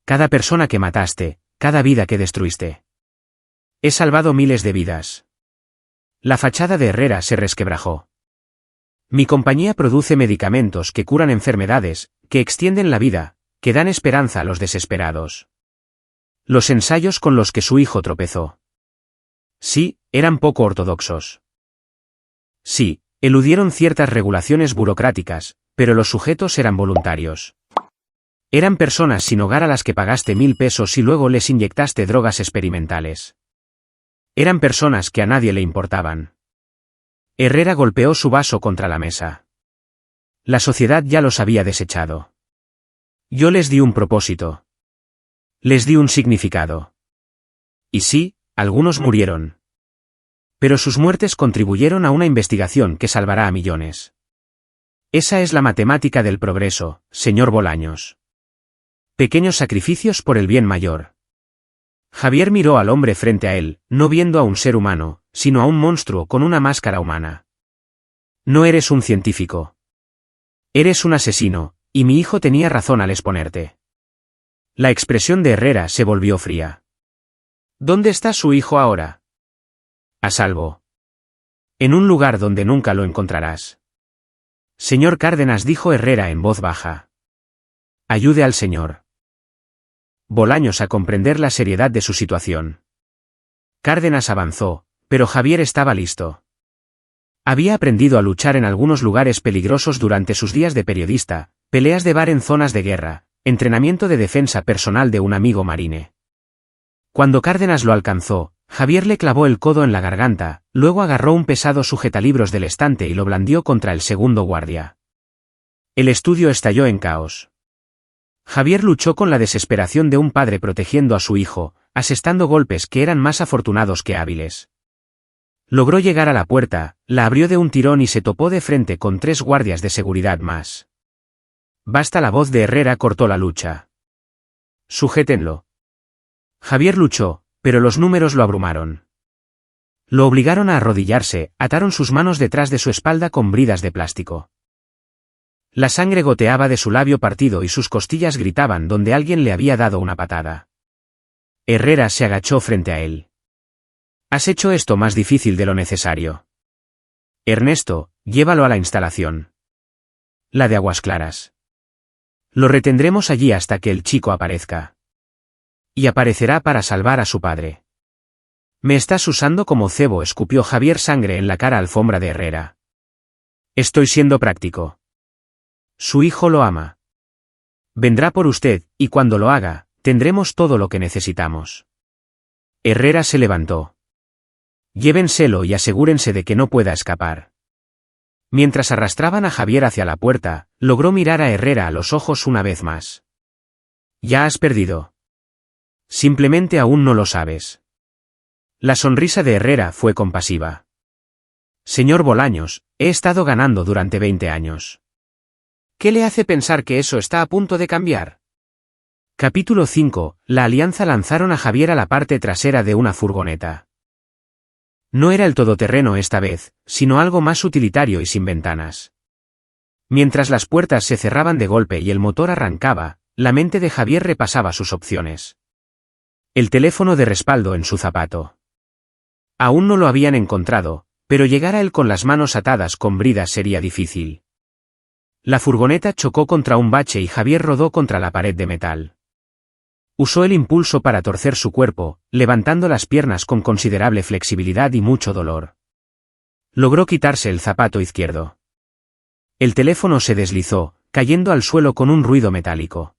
Cada persona que mataste, cada vida que destruiste. He salvado miles de vidas. La fachada de Herrera se resquebrajó. Mi compañía produce medicamentos que curan enfermedades, que extienden la vida, que dan esperanza a los desesperados. Los ensayos con los que su hijo tropezó. Sí, eran poco ortodoxos. Sí, eludieron ciertas regulaciones burocráticas, pero los sujetos eran voluntarios. Eran personas sin hogar a las que pagaste 1000 pesos y luego les inyectaste drogas experimentales. Eran personas que a nadie le importaban. Herrera golpeó su vaso contra la mesa. La sociedad ya los había desechado. Yo les di un propósito. Les di un significado. Y sí, algunos murieron. Pero sus muertes contribuyeron a una investigación que salvará a millones. Esa es la matemática del progreso, señor Bolaños. Pequeños sacrificios por el bien mayor. Javier miró al hombre frente a él, no viendo a un ser humano, sino a un monstruo con una máscara humana. No eres un científico. Eres un asesino, y mi hijo tenía razón al exponerte. La expresión de Herrera se volvió fría. ¿Dónde está su hijo ahora? A salvo. En un lugar donde nunca lo encontrarás. Señor Cárdenas, dijo Herrera en voz baja. Ayude al señor Bolaños a comprender la seriedad de su situación. Cárdenas avanzó, pero Javier estaba listo. Había aprendido a luchar en algunos lugares peligrosos durante sus días de periodista, peleas de bar en zonas de guerra, entrenamiento de defensa personal de un amigo marine. Cuando Cárdenas lo alcanzó, Javier le clavó el codo en la garganta, luego agarró un pesado sujetalibros del estante y lo blandió contra el segundo guardia. El estudio estalló en caos. Javier luchó con la desesperación de un padre protegiendo a su hijo, asestando golpes que eran más afortunados que hábiles. Logró llegar a la puerta, la abrió de un tirón y se topó de frente con 3 guardias de seguridad más. Basta, la voz de Herrera cortó la lucha. Sujétenlo. Javier luchó, pero los números lo abrumaron. Lo obligaron a arrodillarse, ataron sus manos detrás de su espalda con bridas de plástico. La sangre goteaba de su labio partido y sus costillas gritaban donde alguien le había dado una patada. Herrera se agachó frente a él. Has hecho esto más difícil de lo necesario. Ernesto, llévalo a la instalación. La de Aguas Claras. Lo retendremos allí hasta que el chico aparezca. Y aparecerá para salvar a su padre. Me estás usando como cebo, escupió Javier sangre en la cara alfombra de Herrera. Estoy siendo práctico. Su hijo lo ama. Vendrá por usted, y cuando lo haga, tendremos todo lo que necesitamos. Herrera se levantó. Llévenselo y asegúrense de que no pueda escapar. Mientras arrastraban a Javier hacia la puerta, logró mirar a Herrera a los ojos una vez más. Ya has perdido. Simplemente aún no lo sabes. La sonrisa de Herrera fue compasiva. Señor Bolaños, he estado ganando durante 20 años. ¿Qué le hace pensar que eso está a punto de cambiar? Capítulo 5. La Alianza lanzaron a Javier a la parte trasera de una furgoneta. No era el todoterreno esta vez, sino algo más utilitario y sin ventanas. Mientras las puertas se cerraban de golpe y el motor arrancaba, la mente de Javier repasaba sus opciones. El teléfono de respaldo en su zapato. Aún no lo habían encontrado, pero llegar a él con las manos atadas con bridas sería difícil. La furgoneta chocó contra un bache y Javier rodó contra la pared de metal. Usó el impulso para torcer su cuerpo, levantando las piernas con considerable flexibilidad y mucho dolor. Logró quitarse el zapato izquierdo. El teléfono se deslizó, cayendo al suelo con un ruido metálico.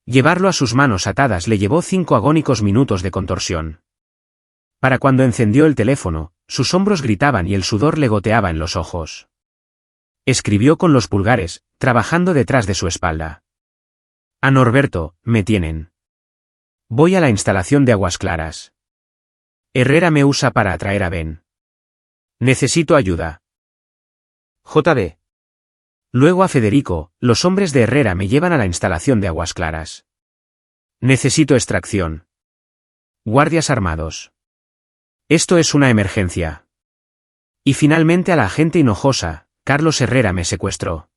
Llevarlo a sus manos atadas le llevó 5 agónicos minutos de contorsión. Para cuando encendió el teléfono, sus hombros gritaban y el sudor le goteaba en los ojos. Escribió con los pulgares, trabajando detrás de su espalda. A Norberto, me tienen. Voy a la instalación de Aguas Claras. Herrera me usa para atraer a Ben. Necesito ayuda. JB. Luego a Federico, los hombres de Herrera me llevan a la instalación de Aguas Claras. Necesito extracción. Guardias armados. Esto es una emergencia. Y finalmente a la agente Hinojosa, Carlos Herrera me secuestró.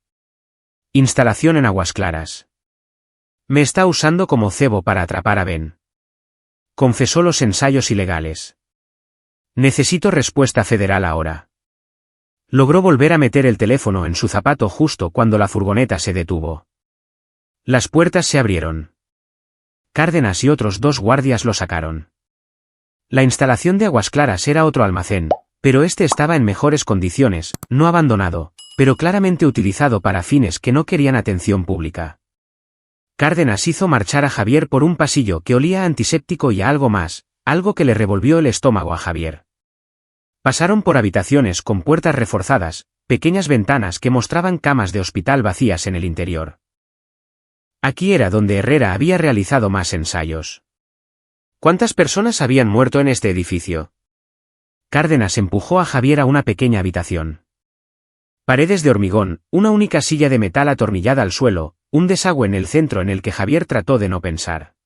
Instalación en Aguas Claras. Me está usando como cebo para atrapar a Ben. Confesó los ensayos ilegales. Necesito respuesta federal ahora. Logró volver a meter el teléfono en su zapato justo cuando la furgoneta se detuvo. Las puertas se abrieron. Cárdenas y otros 2 guardias lo sacaron. La instalación de Aguas Claras era otro almacén, pero este estaba en mejores condiciones, no abandonado, pero claramente utilizado para fines que no querían atención pública. Cárdenas hizo marchar a Javier por un pasillo que olía a antiséptico y a algo más, algo que le revolvió el estómago a Javier. Pasaron por habitaciones con puertas reforzadas, pequeñas ventanas que mostraban camas de hospital vacías en el interior. Aquí era donde Herrera había realizado más ensayos. ¿Cuántas personas habían muerto en este edificio? Cárdenas empujó a Javier a una pequeña habitación. Paredes de hormigón, una única silla de metal atornillada al suelo, un desagüe en el centro en el que Javier trató de no pensar.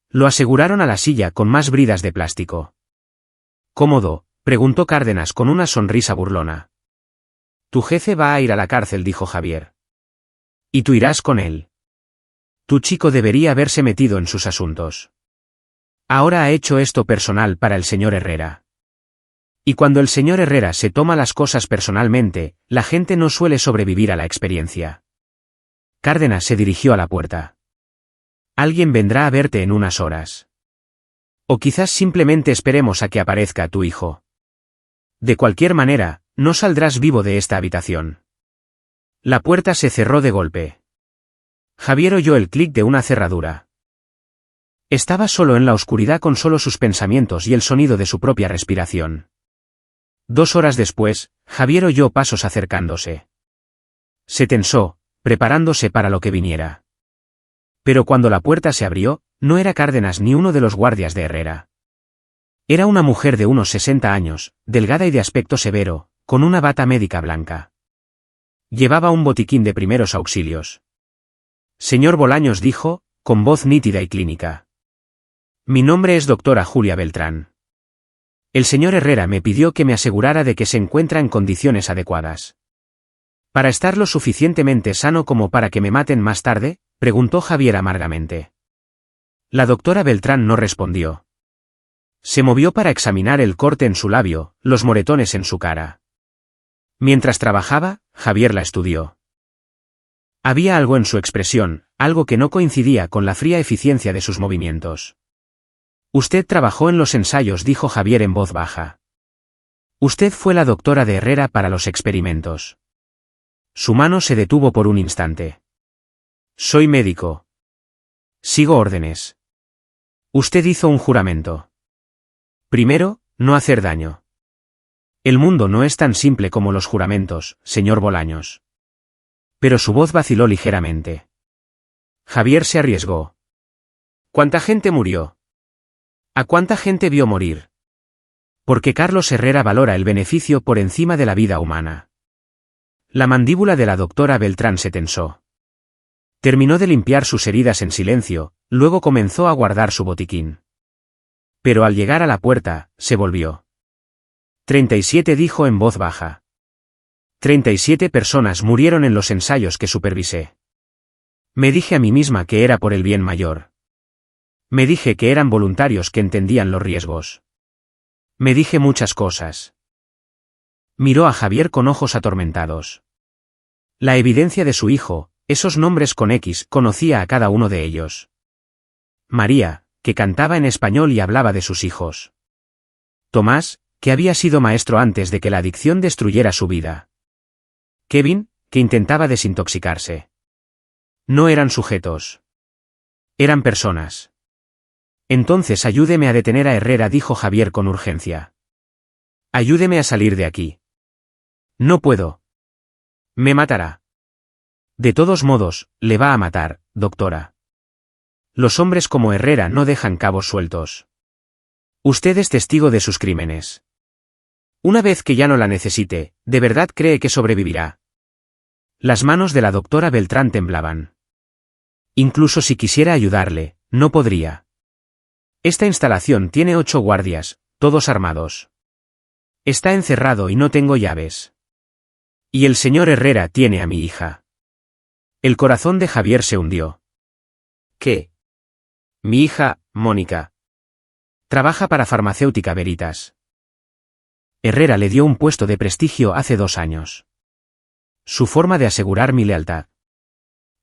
Lo aseguraron a la silla con más bridas de plástico. ¿Cómodo?, preguntó Cárdenas con una sonrisa burlona. Tu jefe va a ir a la cárcel, dijo Javier. Y tú irás con él. Tu chico debería haberse metido en sus asuntos. Ahora ha hecho esto personal para el señor Herrera. Y cuando el señor Herrera se toma las cosas personalmente, la gente no suele sobrevivir a la experiencia. Cárdenas se dirigió a la puerta. Alguien vendrá a verte en unas horas. O quizás simplemente esperemos a que aparezca tu hijo. De cualquier manera, no saldrás vivo de esta habitación. La puerta se cerró de golpe. Javier oyó el clic de una cerradura. Estaba solo en la oscuridad con solo sus pensamientos y el sonido de su propia respiración. 2 horas después, Javier oyó pasos acercándose. Se tensó, preparándose para lo que viniera. Pero cuando la puerta se abrió, no era Cárdenas ni uno de los guardias de Herrera. Era una mujer de unos 60 años, delgada y de aspecto severo, con una bata médica blanca. Llevaba un botiquín de primeros auxilios. Señor Bolaños, dijo, con voz nítida y clínica. Mi nombre es doctora Julia Beltrán. El señor Herrera me pidió que me asegurara de que se encuentra en condiciones adecuadas. ¿Para estar lo suficientemente sano como para que me maten más tarde?, preguntó Javier amargamente. La doctora Beltrán no respondió. Se movió para examinar el corte en su labio, los moretones en su cara. Mientras trabajaba, Javier la estudió. Había algo en su expresión, algo que no coincidía con la fría eficiencia de sus movimientos. Usted trabajó en los ensayos, dijo Javier en voz baja. Usted fue la doctora de Herrera para los experimentos. Su mano se detuvo por un instante. Soy médico. Sigo órdenes. Usted hizo un juramento. Primero, no hacer daño. El mundo no es tan simple como los juramentos, señor Bolaños. Pero su voz vaciló ligeramente. Javier se arriesgó. ¿Cuánta gente murió? ¿A cuánta gente vio morir? Porque Carlos Herrera valora el beneficio por encima de la vida humana. La mandíbula de la doctora Beltrán se tensó. Terminó de limpiar sus heridas en silencio, luego comenzó a guardar su botiquín. Pero al llegar a la puerta, se volvió. 37, dijo en voz baja. 37 personas murieron en los ensayos que supervisé. Me dije a mí misma que era por el bien mayor. Me dije que eran voluntarios que entendían los riesgos. Me dije muchas cosas. Miró a Javier con ojos atormentados. La evidencia de su hijo, esos nombres con X, conocía a cada uno de ellos. María, que cantaba en español y hablaba de sus hijos. Tomás, que había sido maestro antes de que la adicción destruyera su vida. Kevin, que intentaba desintoxicarse. No eran sujetos. Eran personas. Entonces ayúdeme a detener a Herrera, dijo Javier con urgencia. Ayúdeme a salir de aquí. No puedo. Me matará. De todos modos, le va a matar, doctora. Los hombres como Herrera no dejan cabos sueltos. Usted es testigo de sus crímenes. Una vez que ya no la necesite, ¿de verdad cree que sobrevivirá? Las manos de la doctora Beltrán temblaban. Incluso si quisiera ayudarle, no podría. Esta instalación tiene 8 guardias, todos armados. Está encerrado y no tengo llaves. Y el señor Herrera tiene a mi hija. El corazón de Javier se hundió. ¿Qué? Mi hija, Mónica. Trabaja para Farmacéutica Veritas. Herrera le dio un puesto de prestigio hace 2 años. Su forma de asegurar mi lealtad.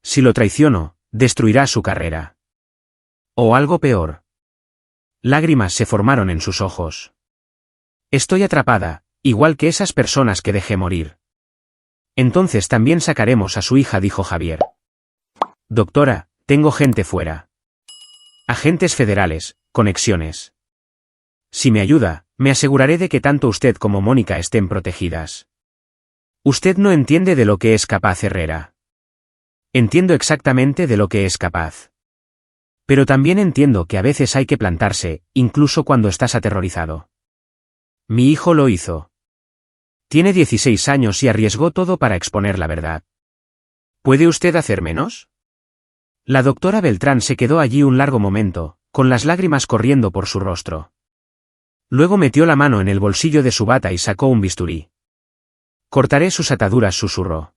Si lo traiciono, destruirá su carrera. O algo peor. Lágrimas se formaron en sus ojos. Estoy atrapada, igual que esas personas que dejé morir. Entonces también sacaremos a su hija, dijo Javier. Doctora, tengo gente fuera. Agentes federales, conexiones. Si me ayuda, me aseguraré de que tanto usted como Mónica estén protegidas. Usted no entiende de lo que es capaz Herrera. Entiendo exactamente de lo que es capaz. Pero también entiendo que a veces hay que plantarse, incluso cuando estás aterrorizado. Mi hijo lo hizo. Tiene 16 años y arriesgó todo para exponer la verdad. ¿Puede usted hacer menos? La doctora Beltrán se quedó allí un largo momento, con las lágrimas corriendo por su rostro. Luego metió la mano en el bolsillo de su bata y sacó un bisturí. Cortaré sus ataduras, susurró.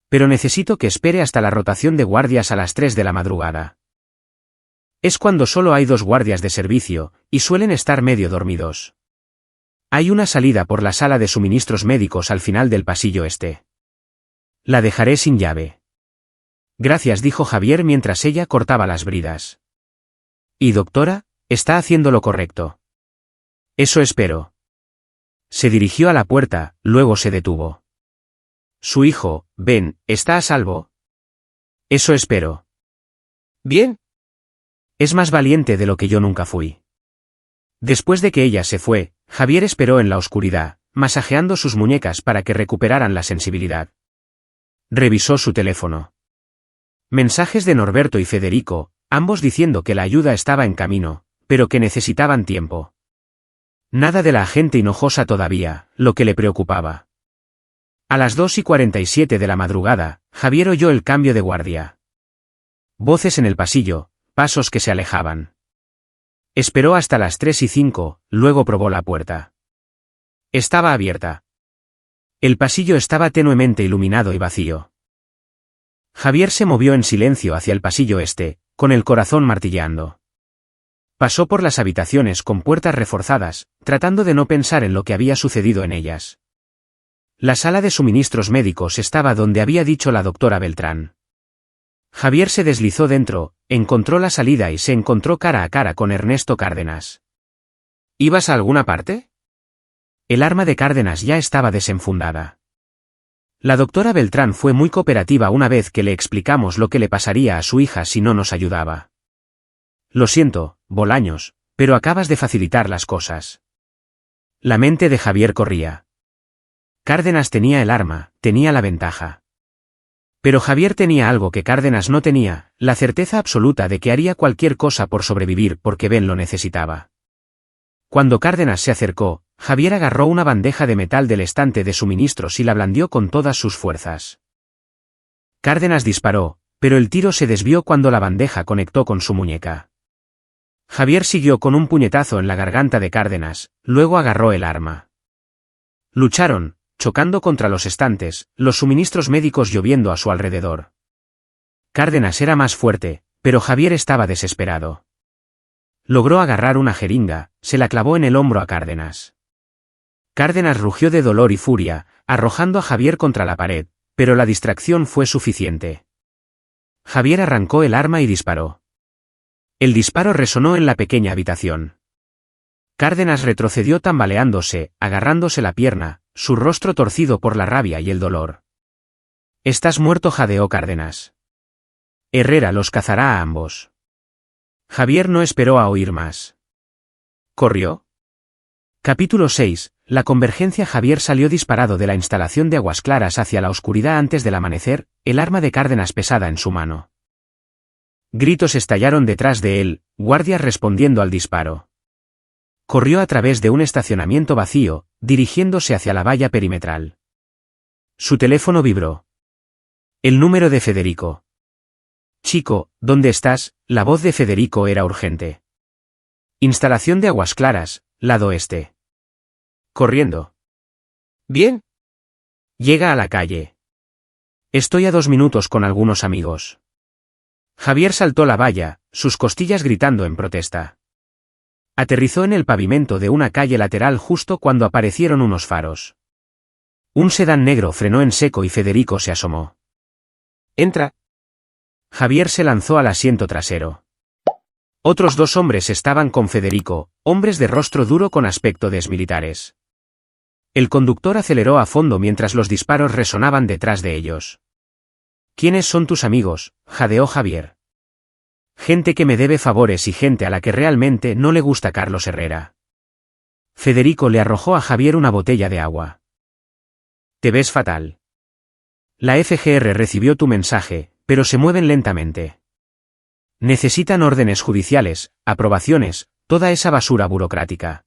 Pero necesito que espere hasta la rotación de guardias a las 3 de la madrugada. Es cuando solo hay 2 guardias de servicio, y suelen estar medio dormidos. Hay una salida por la sala de suministros médicos al final del pasillo este. La dejaré sin llave. Gracias, dijo Javier mientras ella cortaba las bridas. Y doctora, está haciendo lo correcto. Eso espero. Se dirigió a la puerta, luego se detuvo. Su hijo, Ben, ¿está a salvo? Eso espero. Bien. Es más valiente de lo que yo nunca fui. Después de que ella se fue, Javier esperó en la oscuridad, masajeando sus muñecas para que recuperaran la sensibilidad. Revisó su teléfono. Mensajes de Norberto y Federico, ambos diciendo que la ayuda estaba en camino, pero que necesitaban tiempo. Nada de la agente Hinojosa todavía, lo que le preocupaba. A las 2:47 de la madrugada, Javier oyó el cambio de guardia. Voces en el pasillo, pasos que se alejaban. Esperó hasta las 3:05, luego probó la puerta. Estaba abierta. El pasillo estaba tenuemente iluminado y vacío. Javier se movió en silencio hacia el pasillo este, con el corazón martilleando. Pasó por las habitaciones con puertas reforzadas, tratando de no pensar en lo que había sucedido en ellas. La sala de suministros médicos estaba donde había dicho la doctora Beltrán. Javier se deslizó dentro, encontró la salida y se encontró cara a cara con Ernesto Cárdenas. ¿Ibas a alguna parte? El arma de Cárdenas ya estaba desenfundada. La doctora Beltrán fue muy cooperativa una vez que le explicamos lo que le pasaría a su hija si no nos ayudaba. Lo siento, Bolaños, pero acabas de facilitar las cosas. La mente de Javier corría. Cárdenas tenía el arma, tenía la ventaja. Pero Javier tenía algo que Cárdenas no tenía, la certeza absoluta de que haría cualquier cosa por sobrevivir porque Ben lo necesitaba. Cuando Cárdenas se acercó, Javier agarró una bandeja de metal del estante de suministros y la blandió con todas sus fuerzas. Cárdenas disparó, pero el tiro se desvió cuando la bandeja conectó con su muñeca. Javier siguió con un puñetazo en la garganta de Cárdenas, luego agarró el arma. Lucharon, chocando contra los estantes, los suministros médicos lloviendo a su alrededor. Cárdenas era más fuerte, pero Javier estaba desesperado. Logró agarrar una jeringa, se la clavó en el hombro a Cárdenas. Cárdenas rugió de dolor y furia, arrojando a Javier contra la pared, pero la distracción fue suficiente. Javier arrancó el arma y disparó. El disparo resonó en la pequeña habitación. Cárdenas retrocedió tambaleándose, agarrándose la pierna, su rostro torcido por la rabia y el dolor. «Estás muerto», jadeó Cárdenas. Herrera los cazará a ambos. Javier no esperó a oír más. ¿Corrió? Capítulo 6. La convergencia. Javier salió disparado de la instalación de Aguas Claras hacia la oscuridad antes del amanecer, el arma de Cárdenas pesada en su mano. Gritos estallaron detrás de él, guardias respondiendo al disparo. Corrió a través de un estacionamiento vacío, dirigiéndose hacia la valla perimetral. Su teléfono vibró. El número de Federico. «Chico, ¿dónde estás?». La voz de Federico era urgente. Instalación de Aguas Claras, lado este. Corriendo. Bien. Llega a la calle. Estoy a 2 minutos con algunos amigos. Javier saltó la valla, sus costillas gritando en protesta. Aterrizó en el pavimento de una calle lateral justo cuando aparecieron unos faros. Un sedán negro frenó en seco y Federico se asomó. «Entra». Javier se lanzó al asiento trasero. Otros 2 hombres estaban con Federico, hombres de rostro duro con aspecto de exmilitares. El conductor aceleró a fondo mientras los disparos resonaban detrás de ellos. ¿Quiénes son tus amigos?, jadeó Javier. Gente que me debe favores y gente a la que realmente no le gusta Carlos Herrera. Federico le arrojó a Javier una botella de agua. Te ves fatal. La FGR recibió tu mensaje, pero se mueven lentamente. Necesitan órdenes judiciales, aprobaciones, toda esa basura burocrática.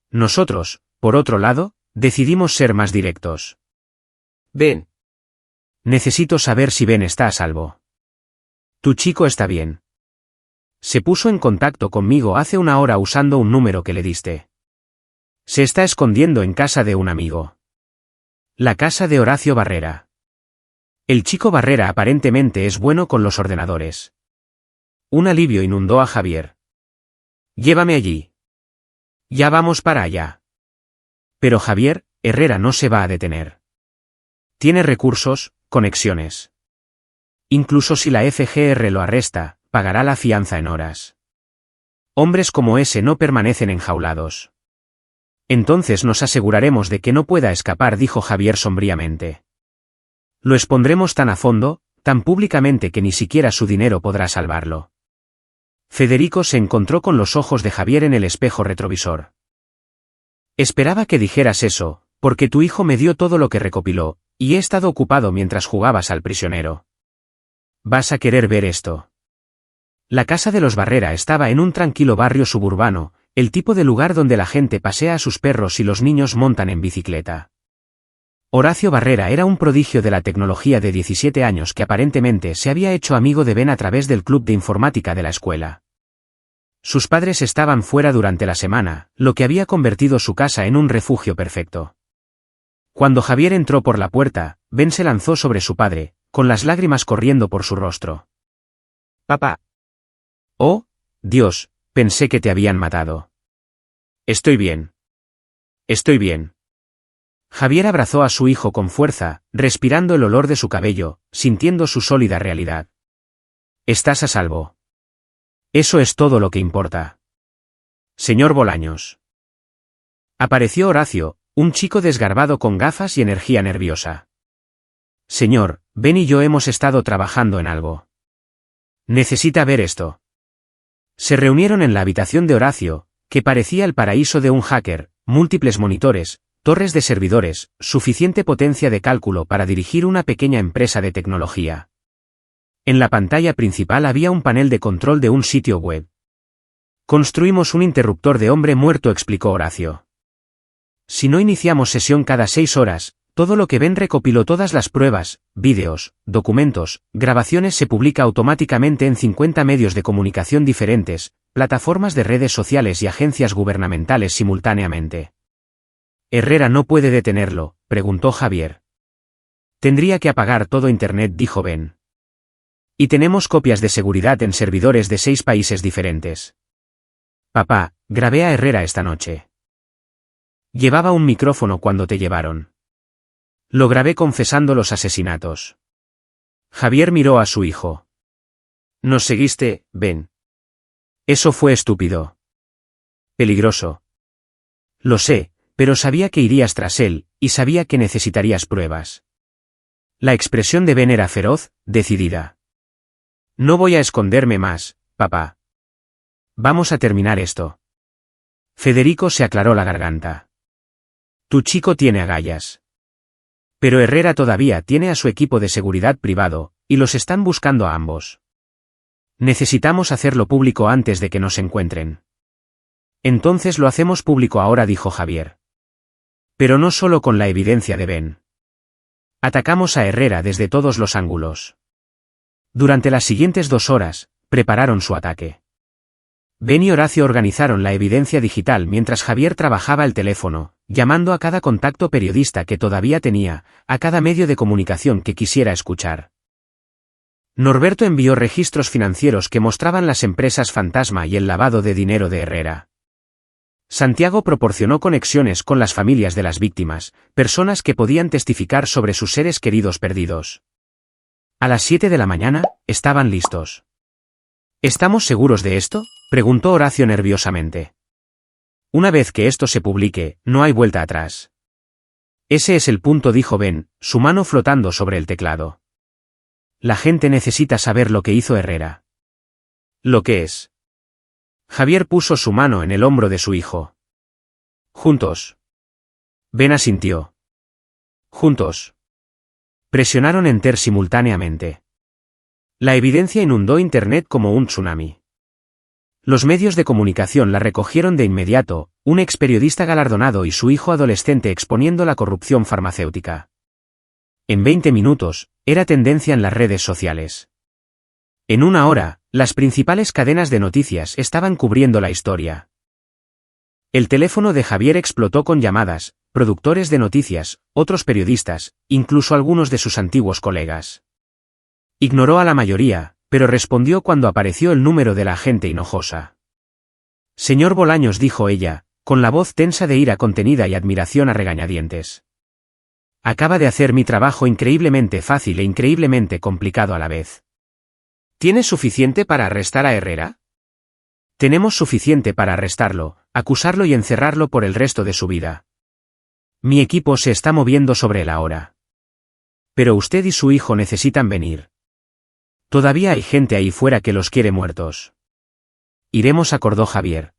Nosotros, por otro lado, decidimos ser más directos. Ben. Necesito saber si Ben está a salvo. Tu chico está bien. Se puso en contacto conmigo hace una hora usando un número que le diste. Se está escondiendo en casa de un amigo. La casa de Horacio Barrera. El chico Barrera aparentemente es bueno con los ordenadores. Un alivio inundó a Javier. Llévame allí. Ya vamos para allá. Pero Javier, Herrera no se va a detener. Tiene recursos, conexiones. Incluso si la FGR lo arresta, pagará la fianza en horas. Hombres como ese no permanecen enjaulados. Entonces nos aseguraremos de que no pueda escapar, dijo Javier sombríamente. Lo expondremos tan a fondo, tan públicamente que ni siquiera su dinero podrá salvarlo. Federico se encontró con los ojos de Javier en el espejo retrovisor. Esperaba que dijeras eso, porque tu hijo me dio todo lo que recopiló, y he estado ocupado mientras jugabas al prisionero. Vas a querer ver esto. La casa de los Barrera estaba en un tranquilo barrio suburbano, el tipo de lugar donde la gente pasea a sus perros y los niños montan en bicicleta. Horacio Barrera era un prodigio de la tecnología de 17 años que aparentemente se había hecho amigo de Ben a través del club de informática de la escuela. Sus padres estaban fuera durante la semana, lo que había convertido su casa en un refugio perfecto. Cuando Javier entró por la puerta, Ben se lanzó sobre su padre, con las lágrimas corriendo por su rostro. «Papá». «Oh, Dios, pensé que te habían matado». «Estoy bien. Estoy bien». Javier abrazó a su hijo con fuerza, respirando el olor de su cabello, sintiendo su sólida realidad. «Estás a salvo. Eso es todo lo que importa». «Señor Bolaños». Apareció Horacio, un chico desgarbado con gafas y energía nerviosa. «Señor, Ben y yo hemos estado trabajando en algo. Necesita ver esto». Se reunieron en la habitación de Horacio, que parecía el paraíso de un hacker, múltiples monitores, torres de servidores, suficiente potencia de cálculo para dirigir una pequeña empresa de tecnología. En la pantalla principal había un panel de control de un sitio web. «Construimos un interruptor de hombre muerto», explicó Horacio. «Si no iniciamos sesión cada 6 horas, todo lo que Ben recopiló, todas las pruebas, vídeos, documentos, grabaciones se publica automáticamente en 50 medios de comunicación diferentes, plataformas de redes sociales y agencias gubernamentales simultáneamente». «¿Herrera no puede detenerlo?», preguntó Javier. «Tendría que apagar todo Internet», dijo Ben. «Y tenemos copias de seguridad en servidores de 6 países diferentes». «Papá, grabé a Herrera esta noche». «Llevaba un micrófono cuando te llevaron». «Lo grabé confesando los asesinatos». Javier miró a su hijo. «Nos seguiste, Ben». «Eso fue estúpido. Peligroso». «Lo sé, pero sabía que irías tras él, y sabía que necesitarías pruebas». La expresión de Ben era feroz, decidida. «No voy a esconderme más, papá. Vamos a terminar esto». Federico se aclaró la garganta. «Tu chico tiene agallas. Pero Herrera todavía tiene a su equipo de seguridad privado, y los están buscando a ambos. Necesitamos hacerlo público antes de que nos encuentren». «Entonces lo hacemos público ahora», dijo Javier. «Pero no solo con la evidencia de Ben. Atacamos a Herrera desde todos los ángulos». Durante las siguientes 2 horas, prepararon su ataque. Ben y Horacio organizaron la evidencia digital mientras Javier trabajaba el teléfono, llamando a cada contacto periodista que todavía tenía, a cada medio de comunicación que quisiera escuchar. Norberto envió registros financieros que mostraban las empresas fantasma y el lavado de dinero de Herrera. Santiago proporcionó conexiones con las familias de las víctimas, personas que podían testificar sobre sus seres queridos perdidos. A las 7 de la mañana, estaban listos. ¿Estamos seguros de esto?, preguntó Horacio nerviosamente. Una vez que esto se publique, no hay vuelta atrás. Ese es el punto, dijo Ben, su mano flotando sobre el teclado. La gente necesita saber lo que hizo Herrera. ¿Lo que es? Javier puso su mano en el hombro de su hijo. Juntos. Ben asintió. Juntos. Presionaron Enter simultáneamente. La evidencia inundó Internet como un tsunami. Los medios de comunicación la recogieron de inmediato, un ex periodista galardonado y su hijo adolescente exponiendo la corrupción farmacéutica. En 20 minutos, era tendencia en las redes sociales. En una hora, las principales cadenas de noticias estaban cubriendo la historia. El teléfono de Javier explotó con llamadas, productores de noticias, otros periodistas, incluso algunos de sus antiguos colegas. Ignoró a la mayoría, pero respondió cuando apareció el número de la agente Hinojosa. Señor Bolaños, dijo ella, con la voz tensa de ira contenida y admiración a regañadientes. Acaba de hacer mi trabajo increíblemente fácil e increíblemente complicado a la vez. ¿Tienes suficiente para arrestar a Herrera? Tenemos suficiente para arrestarlo, acusarlo y encerrarlo por el resto de su vida. Mi equipo se está moviendo sobre él ahora. Pero usted y su hijo necesitan venir. Todavía hay gente ahí fuera que los quiere muertos. Iremos, acordó Javier.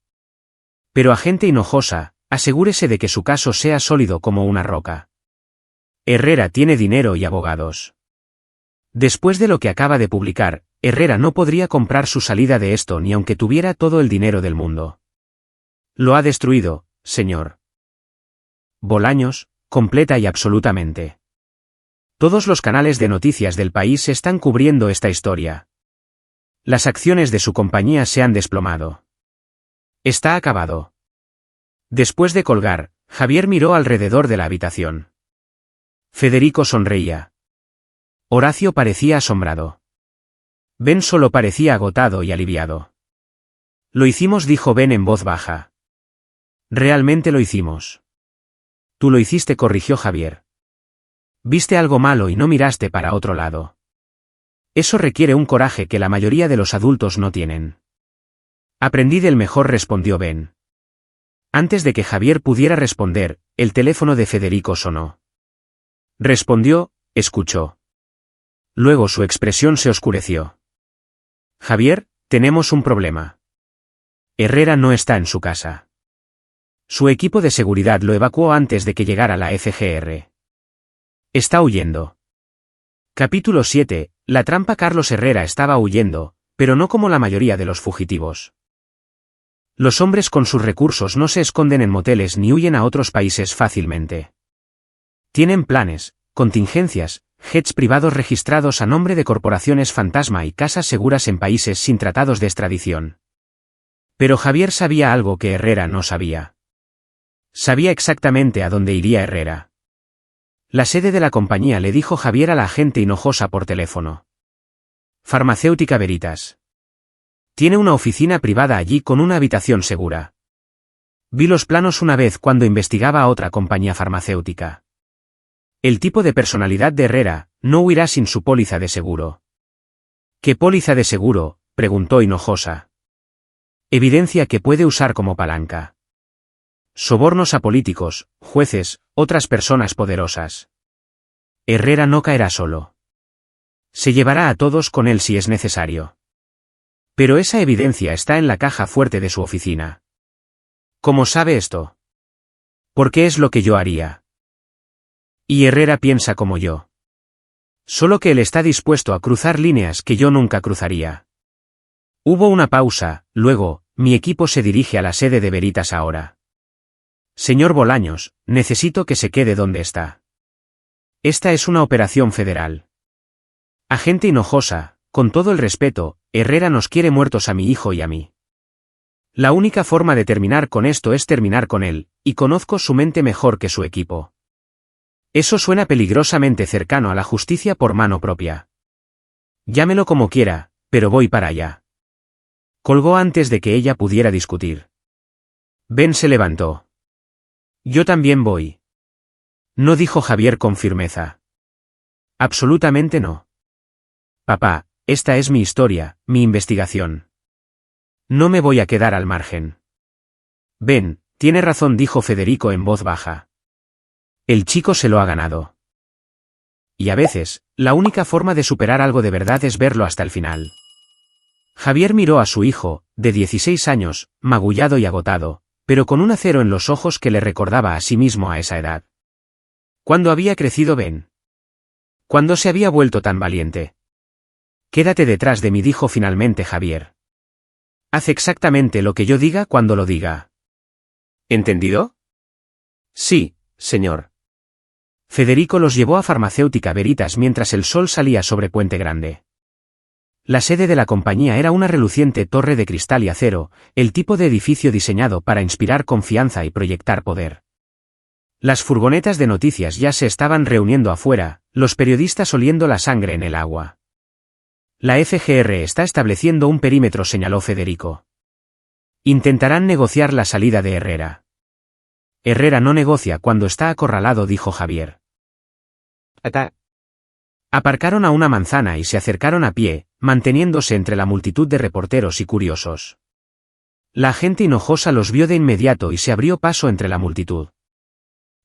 Pero agente Hinojosa, asegúrese de que su caso sea sólido como una roca. Herrera tiene dinero y abogados. Después de lo que acaba de publicar, Herrera no podría comprar su salida de esto ni aunque tuviera todo el dinero del mundo. Lo ha destruido, señor Bolaños, completa y absolutamente. Todos los canales de noticias del país están cubriendo esta historia. Las acciones de su compañía se han desplomado. Está acabado. Después de colgar, Javier miró alrededor de la habitación. Federico sonreía. Horacio parecía asombrado. Ben solo parecía agotado y aliviado. Lo hicimos, dijo Ben en voz baja. Realmente lo hicimos. Tú lo hiciste, corrigió Javier. Viste algo malo y no miraste para otro lado. Eso requiere un coraje que la mayoría de los adultos no tienen. Aprendí del mejor, respondió Ben. Antes de que Javier pudiera responder, el teléfono de Federico sonó. Respondió, escuchó. Luego su expresión se oscureció. Javier, tenemos un problema. Herrera no está en su casa. Su equipo de seguridad lo evacuó antes de que llegara la FGR. Está huyendo. Capítulo 7. La trampa. Carlos Herrera estaba huyendo, pero no como la mayoría de los fugitivos. Los hombres con sus recursos no se esconden en moteles ni huyen a otros países fácilmente. Tienen planes, contingencias, jets privados registrados a nombre de corporaciones fantasma y casas seguras en países sin tratados de extradición. Pero Javier sabía algo que Herrera no sabía. Sabía exactamente a dónde iría Herrera. La sede de la compañía, le dijo Javier a la agente Hinojosa por teléfono. Farmacéutica Veritas. Tiene una oficina privada allí con una habitación segura. Vi los planos una vez cuando investigaba a otra compañía farmacéutica. El tipo de personalidad de Herrera no huirá sin su póliza de seguro. ¿Qué póliza de seguro?, preguntó Hinojosa. Evidencia que puede usar como palanca. Sobornos a políticos, jueces, otras personas poderosas. Herrera no caerá solo. Se llevará a todos con él si es necesario. Pero esa evidencia está en la caja fuerte de su oficina. ¿Cómo sabe esto? Porque es lo que yo haría. Y Herrera piensa como yo. Solo que él está dispuesto a cruzar líneas que yo nunca cruzaría. Hubo una pausa, luego, mi equipo se dirige a la sede de Veritas ahora. Señor Bolaños, necesito que se quede donde está. Esta es una operación federal. Agente Hinojosa, con todo el respeto, Herrera nos quiere muertos a mi hijo y a mí. La única forma de terminar con esto es terminar con él, y conozco su mente mejor que su equipo. Eso suena peligrosamente cercano a la justicia por mano propia. Llámelo como quiera, pero voy para allá. Colgó antes de que ella pudiera discutir. Ben se levantó. Yo también voy. No, dijo Javier con firmeza. Absolutamente no. Papá, esta es mi historia, mi investigación. No me voy a quedar al margen. Ven, tiene razón, dijo Federico en voz baja. El chico se lo ha ganado. Y a veces, la única forma de superar algo de verdad es verlo hasta el final. Javier miró a su hijo, de 16 años, magullado y agotado, pero con un acero en los ojos que le recordaba a sí mismo a esa edad. ¿Cuándo había crecido Ben? ¿Cuándo se había vuelto tan valiente? Quédate detrás de mí, dijo finalmente Javier. Haz exactamente lo que yo diga cuando lo diga. ¿Entendido? Sí, señor. Federico los llevó a Farmacéutica Veritas mientras el sol salía sobre Puente Grande. La sede de la compañía era una reluciente torre de cristal y acero, el tipo de edificio diseñado para inspirar confianza y proyectar poder. Las furgonetas de noticias ya se estaban reuniendo afuera, los periodistas oliendo la sangre en el agua. La FGR está estableciendo un perímetro, señaló Federico. Intentarán negociar la salida de Herrera. Herrera no negocia cuando está acorralado, dijo Javier. Aparcaron a una manzana y se acercaron a pie, manteniéndose entre la multitud de reporteros y curiosos. La gente hinojosa los vio de inmediato y se abrió paso entre la multitud.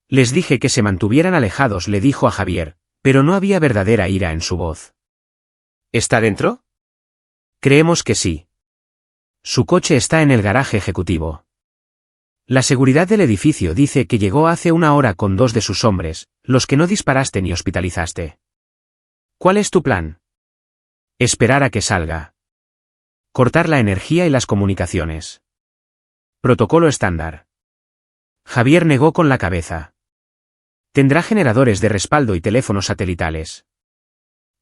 Les dije que se mantuvieran alejados, le dijo a Javier, pero no había verdadera ira en su voz. ¿Está dentro? Creemos que sí. Su coche está en el garaje ejecutivo. La seguridad del edificio dice que llegó hace una hora con 2 de sus hombres, los que no disparaste ni hospitalizaste. ¿Cuál es tu plan? Esperar a que salga. Cortar la energía y las comunicaciones. Protocolo estándar. Javier negó con la cabeza. Tendrá generadores de respaldo y teléfonos satelitales.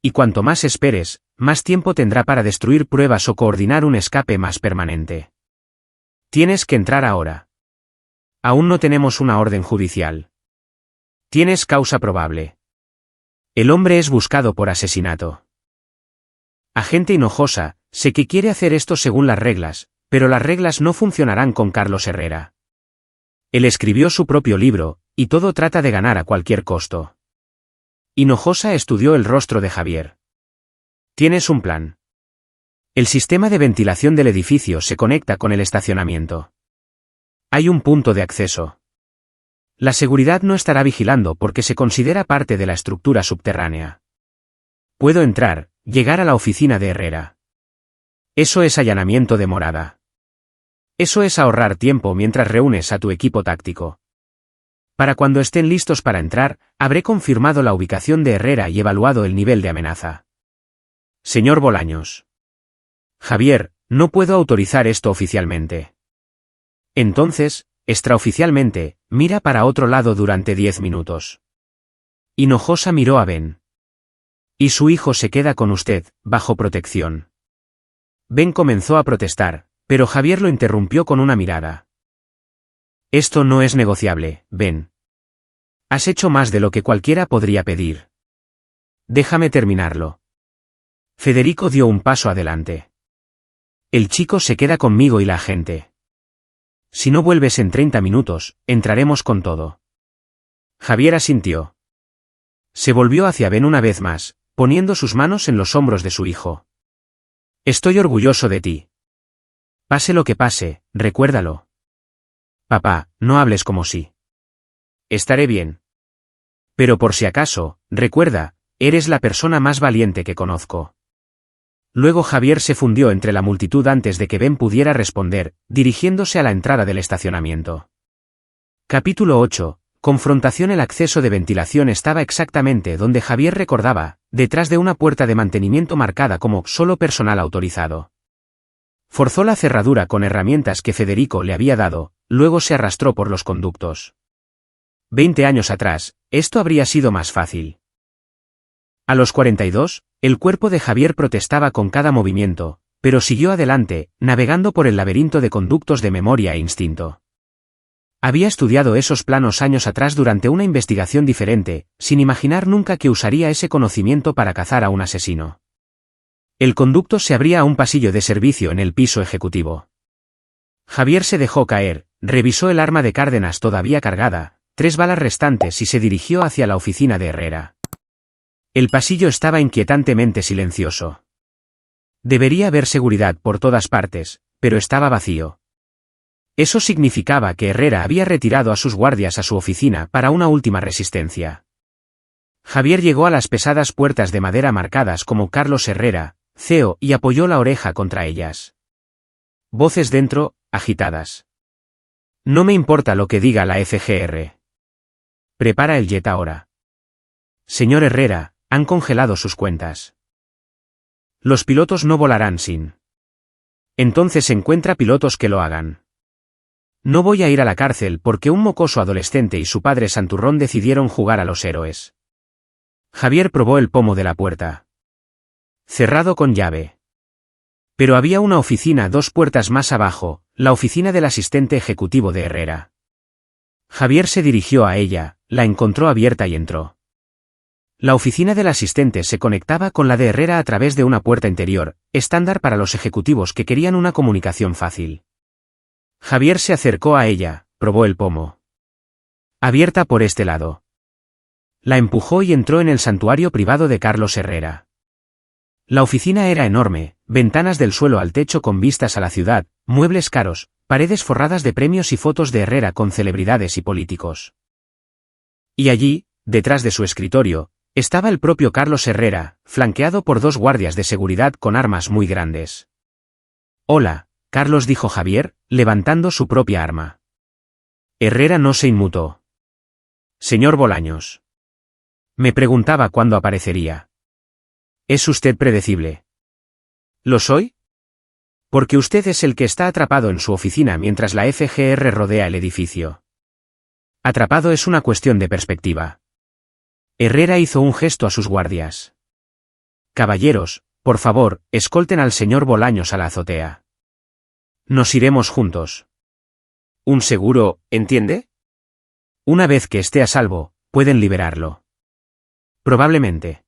Y cuanto más esperes, más tiempo tendrá para destruir pruebas o coordinar un escape más permanente. Tienes que entrar ahora. Aún no tenemos una orden judicial. Tienes causa probable. El hombre es buscado por asesinato. Agente Hinojosa, sé que quiere hacer esto según las reglas, pero las reglas no funcionarán con Carlos Herrera. Él escribió su propio libro, y todo trata de ganar a cualquier costo. Hinojosa estudió el rostro de Javier. ¿Tienes un plan? El sistema de ventilación del edificio se conecta con el estacionamiento. Hay un punto de acceso. La seguridad no estará vigilando porque se considera parte de la estructura subterránea. Puedo entrar, llegar a la oficina de Herrera. Eso es allanamiento de morada. Eso es ahorrar tiempo mientras reúnes a tu equipo táctico. Para cuando estén listos para entrar, habré confirmado la ubicación de Herrera y evaluado el nivel de amenaza. Señor Bolaños. Javier, no puedo autorizar esto oficialmente. Entonces, extraoficialmente, mira para otro lado durante 10 minutos. Hinojosa miró a Ben. Y su hijo se queda con usted, bajo protección. Ben comenzó a protestar, pero Javier lo interrumpió con una mirada. Esto no es negociable, Ben. Has hecho más de lo que cualquiera podría pedir. Déjame terminarlo. Federico dio un paso adelante. El chico se queda conmigo y la gente. Si no vuelves en 30 minutos, entraremos con todo. Javier asintió. Se volvió hacia Ben una vez más, poniendo sus manos en los hombros de su hijo. Estoy orgulloso de ti. Pase lo que pase, recuérdalo. Papá, no hables como si. Estaré bien. Pero por si acaso, recuerda, eres la persona más valiente que conozco. Luego Javier se fundió entre la multitud antes de que Ben pudiera responder, dirigiéndose a la entrada del estacionamiento. Capítulo 8. Confrontación. El acceso de ventilación estaba exactamente donde Javier recordaba, detrás de una puerta de mantenimiento marcada como «solo personal autorizado». Forzó la cerradura con herramientas que Federico le había dado, luego se arrastró por los conductos. 20 años atrás, esto habría sido más fácil. A los 42, el cuerpo de Javier protestaba con cada movimiento, pero siguió adelante, navegando por el laberinto de conductos de memoria e instinto. Había estudiado esos planos años atrás durante una investigación diferente, sin imaginar nunca que usaría ese conocimiento para cazar a un asesino. El conducto se abría a un pasillo de servicio en el piso ejecutivo. Javier se dejó caer, revisó el arma de Cárdenas todavía cargada, 3 balas restantes y se dirigió hacia la oficina de Herrera. El pasillo estaba inquietantemente silencioso. Debería haber seguridad por todas partes, pero estaba vacío. Eso significaba que Herrera había retirado a sus guardias a su oficina para una última resistencia. Javier llegó a las pesadas puertas de madera marcadas como Carlos Herrera, CEO, y apoyó la oreja contra ellas. Voces dentro, agitadas. No me importa lo que diga la FGR. Prepara el jet ahora. Señor Herrera, han congelado sus cuentas. Los pilotos no volarán sin. Entonces encuentra pilotos que lo hagan. No voy a ir a la cárcel porque un mocoso adolescente y su padre santurrón decidieron jugar a los héroes. Javier probó el pomo de la puerta. Cerrado con llave. Pero había una oficina 2 puertas más abajo, la oficina del asistente ejecutivo de Herrera. Javier se dirigió a ella, la encontró abierta y entró. La oficina del asistente se conectaba con la de Herrera a través de una puerta interior, estándar para los ejecutivos que querían una comunicación fácil. Javier se acercó a ella, probó el pomo. Abierta por este lado. La empujó y entró en el santuario privado de Carlos Herrera. La oficina era enorme, ventanas del suelo al techo con vistas a la ciudad, muebles caros, paredes forradas de premios y fotos de Herrera con celebridades y políticos. Y allí, detrás de su escritorio, estaba el propio Carlos Herrera, flanqueado por 2 guardias de seguridad con armas muy grandes. Hola, Carlos, dijo Javier, levantando su propia arma. Herrera no se inmutó. Señor Bolaños. Me preguntaba cuándo aparecería. ¿Es usted predecible? ¿Lo soy? Porque usted es el que está atrapado en su oficina mientras la FGR rodea el edificio. Atrapado es una cuestión de perspectiva. Herrera hizo un gesto a sus guardias. Caballeros, por favor, escolten al señor Bolaños a la azotea. Nos iremos juntos. ¿Un seguro, entiende? Una vez que esté a salvo, pueden liberarlo. Probablemente.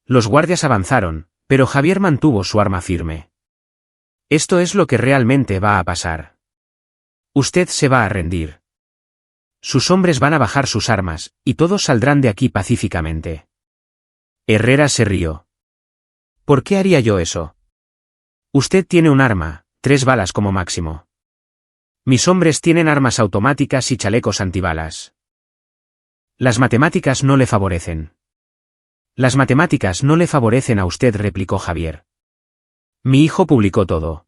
Los guardias avanzaron, pero Javier mantuvo su arma firme. Esto es lo que realmente va a pasar. Usted se va a rendir. Sus hombres van a bajar sus armas, y todos saldrán de aquí pacíficamente. Herrera se rió. ¿Por qué haría yo eso? Usted tiene un arma, 3 balas como máximo. Mis hombres tienen armas automáticas y chalecos antibalas. Las matemáticas no le favorecen. Las matemáticas no le favorecen a usted, replicó Javier. Mi hijo publicó todo.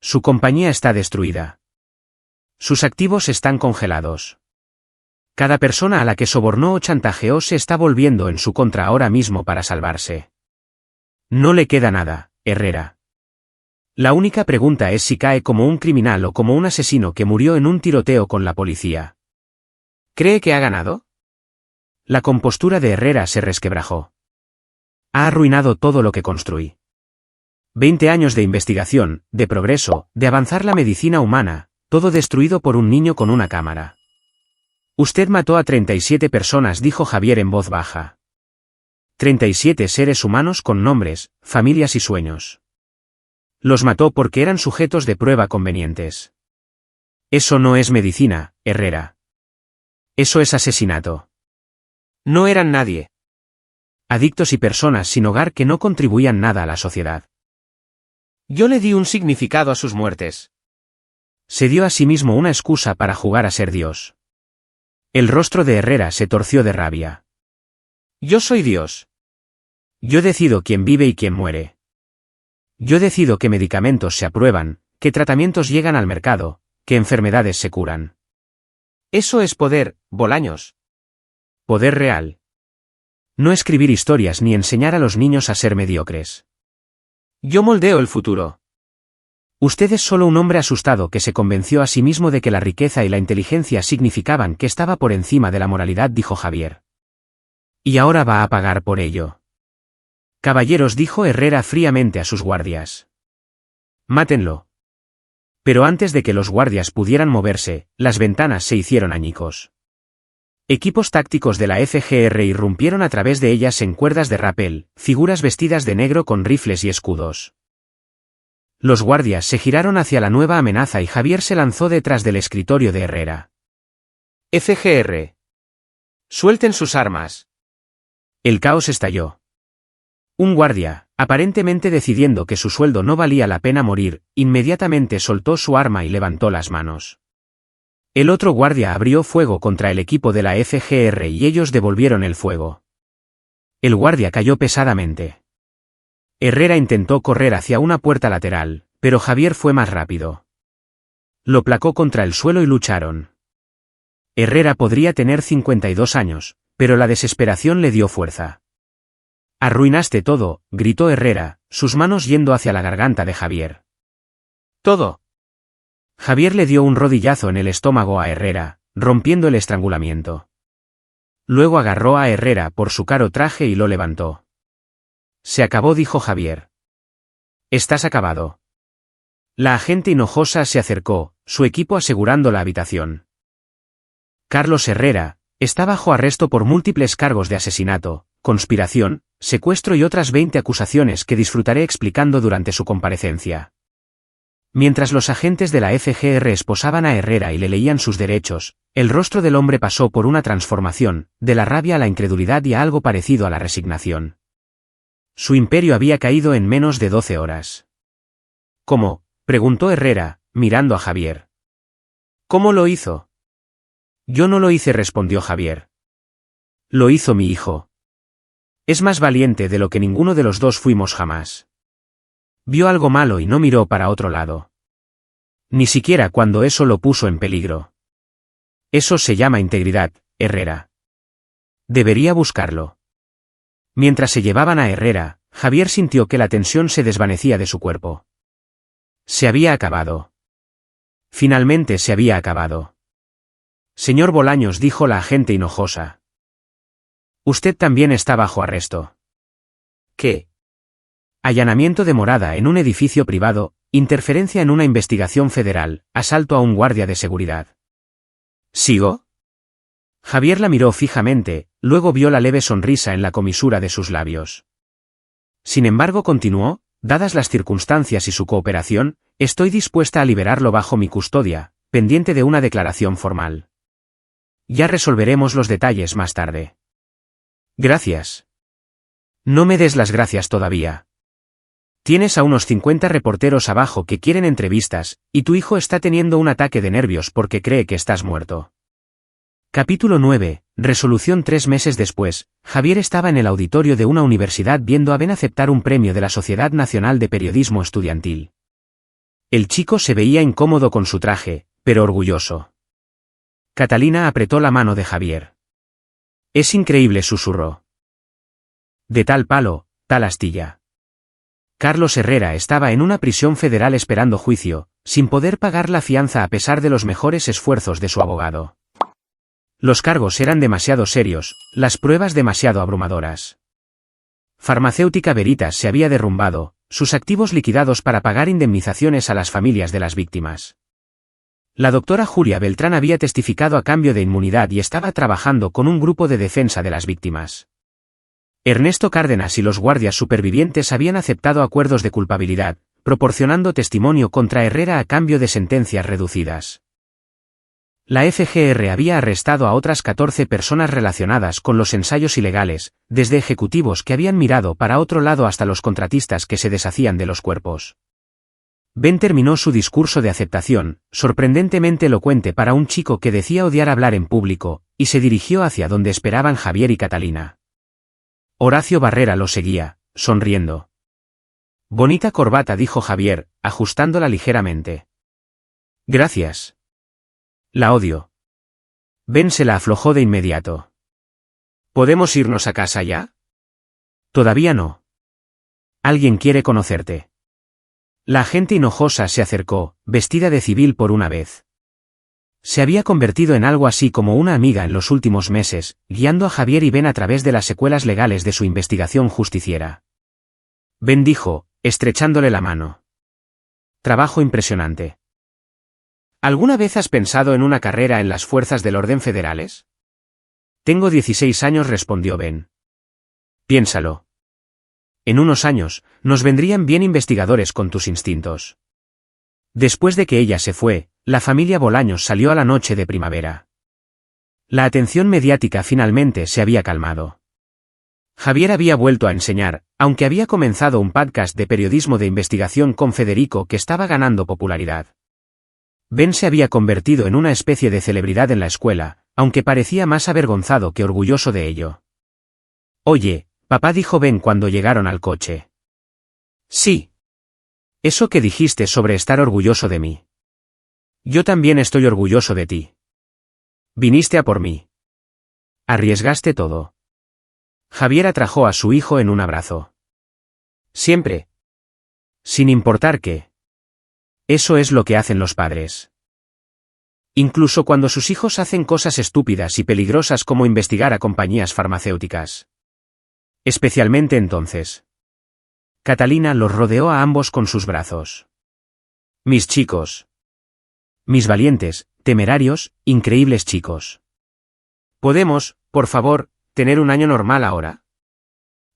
Su compañía está destruida. Sus activos están congelados. Cada persona a la que sobornó o chantajeó se está volviendo en su contra ahora mismo para salvarse. No le queda nada, Herrera. La única pregunta es si cae como un criminal o como un asesino que murió en un tiroteo con la policía. ¿Cree que ha ganado? La compostura de Herrera se resquebrajó. Ha arruinado todo lo que construí. 20 años de investigación, de progreso, de avanzar la medicina humana, todo destruido por un niño con una cámara. Usted mató a 37 personas, dijo Javier en voz baja. 37 seres humanos con nombres, familias y sueños. Los mató porque eran sujetos de prueba convenientes. Eso no es medicina, Herrera. Eso es asesinato. No eran nadie. Adictos y personas sin hogar que no contribuían nada a la sociedad. Yo le di un significado a sus muertes. Se dio a sí mismo una excusa para jugar a ser Dios. El rostro de Herrera se torció de rabia. Yo soy Dios. Yo decido quién vive y quién muere. Yo decido qué medicamentos se aprueban, qué tratamientos llegan al mercado, qué enfermedades se curan. Eso es poder, Bolaños. Poder real. No escribir historias ni enseñar a los niños a ser mediocres. Yo moldeo el futuro. Usted es solo un hombre asustado que se convenció a sí mismo de que la riqueza y la inteligencia significaban que estaba por encima de la moralidad, dijo Javier. Y ahora va a pagar por ello. Caballeros, dijo Herrera fríamente a sus guardias. Mátenlo. Pero antes de que los guardias pudieran moverse, las ventanas se hicieron añicos. Equipos tácticos de la FGR irrumpieron a través de ellas en cuerdas de rapel, figuras vestidas de negro con rifles y escudos. Los guardias se giraron hacia la nueva amenaza y Javier se lanzó detrás del escritorio de Herrera. FGR. Suelten sus armas. El caos estalló. Un guardia, Aparentemente decidiendo que su sueldo no valía la pena morir, inmediatamente soltó su arma y levantó las manos. El otro guardia abrió fuego contra el equipo de la FGR y ellos devolvieron el fuego. El guardia cayó pesadamente. Herrera intentó correr hacia una puerta lateral, pero Javier fue más rápido. Lo placó contra el suelo y lucharon. Herrera podría tener 52 años, pero la desesperación le dio fuerza. «Arruinaste todo», gritó Herrera, sus manos yendo hacia la garganta de Javier. «¿Todo?» Javier le dio un rodillazo en el estómago a Herrera, rompiendo el estrangulamiento. Luego agarró a Herrera por su caro traje y lo levantó. «Se acabó», dijo Javier. «Estás acabado». La agente Hinojosa se acercó, su equipo asegurando la habitación. Carlos Herrera está bajo arresto por múltiples cargos de asesinato, conspiración, secuestro y otras 20 acusaciones que disfrutaré explicando durante su comparecencia. Mientras los agentes de la FGR esposaban a Herrera y le leían sus derechos, el rostro del hombre pasó por una transformación, de la rabia a la incredulidad y a algo parecido a la resignación. Su imperio había caído en menos de 12 horas. «¿Cómo?», preguntó Herrera, mirando a Javier. «¿Cómo lo hizo?». «Yo no lo hice», respondió Javier. «Lo hizo mi hijo. Es más valiente de lo que ninguno de los dos fuimos jamás. Vio algo malo y no miró para otro lado. Ni siquiera cuando eso lo puso en peligro. Eso se llama integridad, Herrera. Debería buscarlo». Mientras se llevaban a Herrera, Javier sintió que la tensión se desvanecía de su cuerpo. Se había acabado. Finalmente se había acabado. «Señor Bolaños», dijo la agente Hinojosa. «Usted también está bajo arresto». «¿Qué?». «Allanamiento de morada en un edificio privado, interferencia en una investigación federal, asalto a un guardia de seguridad». «¿Sigo?». Javier la miró fijamente, luego vio la leve sonrisa en la comisura de sus labios. Sin embargo, continuó: «Dadas las circunstancias y su cooperación, estoy dispuesta a liberarlo bajo mi custodia, pendiente de una declaración formal. Ya resolveremos los detalles más tarde». «Gracias». «No me des las gracias todavía. Tienes a unos 50 reporteros abajo que quieren entrevistas, y tu hijo está teniendo un ataque de nervios porque cree que estás muerto». Capítulo 9. Resolución. 3 meses después, Javier estaba en el auditorio de una universidad viendo a Ben aceptar un premio de la Sociedad Nacional de Periodismo Estudiantil. El chico se veía incómodo con su traje, pero orgulloso. Catalina apretó la mano de Javier. «Es increíble», susurró. «De tal palo, tal astilla». Carlos Herrera estaba en una prisión federal esperando juicio, sin poder pagar la fianza a pesar de los mejores esfuerzos de su abogado. Los cargos eran demasiado serios, las pruebas demasiado abrumadoras. Farmacéutica Veritas se había derrumbado, sus activos liquidados para pagar indemnizaciones a las familias de las víctimas. La doctora Julia Beltrán había testificado a cambio de inmunidad y estaba trabajando con un grupo de defensa de las víctimas. Ernesto Cárdenas y los guardias supervivientes habían aceptado acuerdos de culpabilidad, proporcionando testimonio contra Herrera a cambio de sentencias reducidas. La FGR había arrestado a otras 14 personas relacionadas con los ensayos ilegales, desde ejecutivos que habían mirado para otro lado hasta los contratistas que se deshacían de los cuerpos. Ben terminó su discurso de aceptación, sorprendentemente elocuente para un chico que decía odiar hablar en público, y se dirigió hacia donde esperaban Javier y Catalina. Horacio Barrera lo seguía, sonriendo. «Bonita corbata», dijo Javier, ajustándola ligeramente. «Gracias». «La odio». Ben se la aflojó de inmediato. «¿Podemos irnos a casa ya?» «Todavía no. Alguien quiere conocerte». La agente Hinojosa se acercó, vestida de civil por una vez. Se había convertido en algo así como una amiga en los últimos meses, guiando a Javier y Ben a través de las secuelas legales de su investigación justiciera. Ben dijo, estrechándole la mano: «Trabajo impresionante». «¿Alguna vez has pensado en una carrera en las fuerzas del orden federales?» «Tengo 16 años», respondió Ben. «Piénsalo. En unos años, nos vendrían bien investigadores con tus instintos». Después de que ella se fue, la familia Bolaños salió a la noche de primavera. La atención mediática finalmente se había calmado. Javier había vuelto a enseñar, aunque había comenzado un podcast de periodismo de investigación con Federico que estaba ganando popularidad. Ben se había convertido en una especie de celebridad en la escuela, aunque parecía más avergonzado que orgulloso de ello. «Oye, papá», dijo Ben cuando llegaron al coche. «Sí. Eso que dijiste sobre estar orgulloso de mí. Yo también estoy orgulloso de ti. Viniste a por mí. Arriesgaste todo». Javier atrajo a su hijo en un abrazo. «Siempre. Sin importar qué. Eso es lo que hacen los padres. Incluso cuando sus hijos hacen cosas estúpidas y peligrosas como investigar a compañías farmacéuticas. Especialmente entonces». Catalina los rodeó a ambos con sus brazos. «Mis chicos. Mis valientes, temerarios, increíbles chicos. ¿Podemos, por favor, tener un año normal ahora?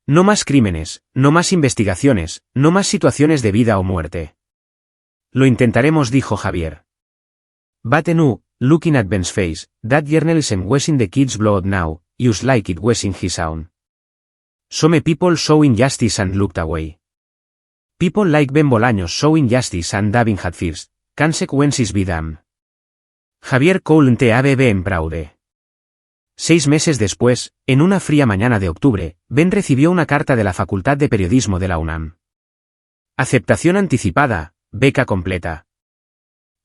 No más crímenes, no más investigaciones, no más situaciones de vida o muerte». «Lo intentaremos», dijo Javier. «But looking at Ben's face, that journalism was in the kid's blood now, just like it was in his own. Some people saw injustice and looked away. People like Ben Bolaños saw injustice and David had first consequences be damned. Javier couldn't have been prouder». 6 meses después, en una fría mañana de octubre, Ben recibió una carta de la Facultad de Periodismo de la UNAM. Aceptación anticipada, beca completa.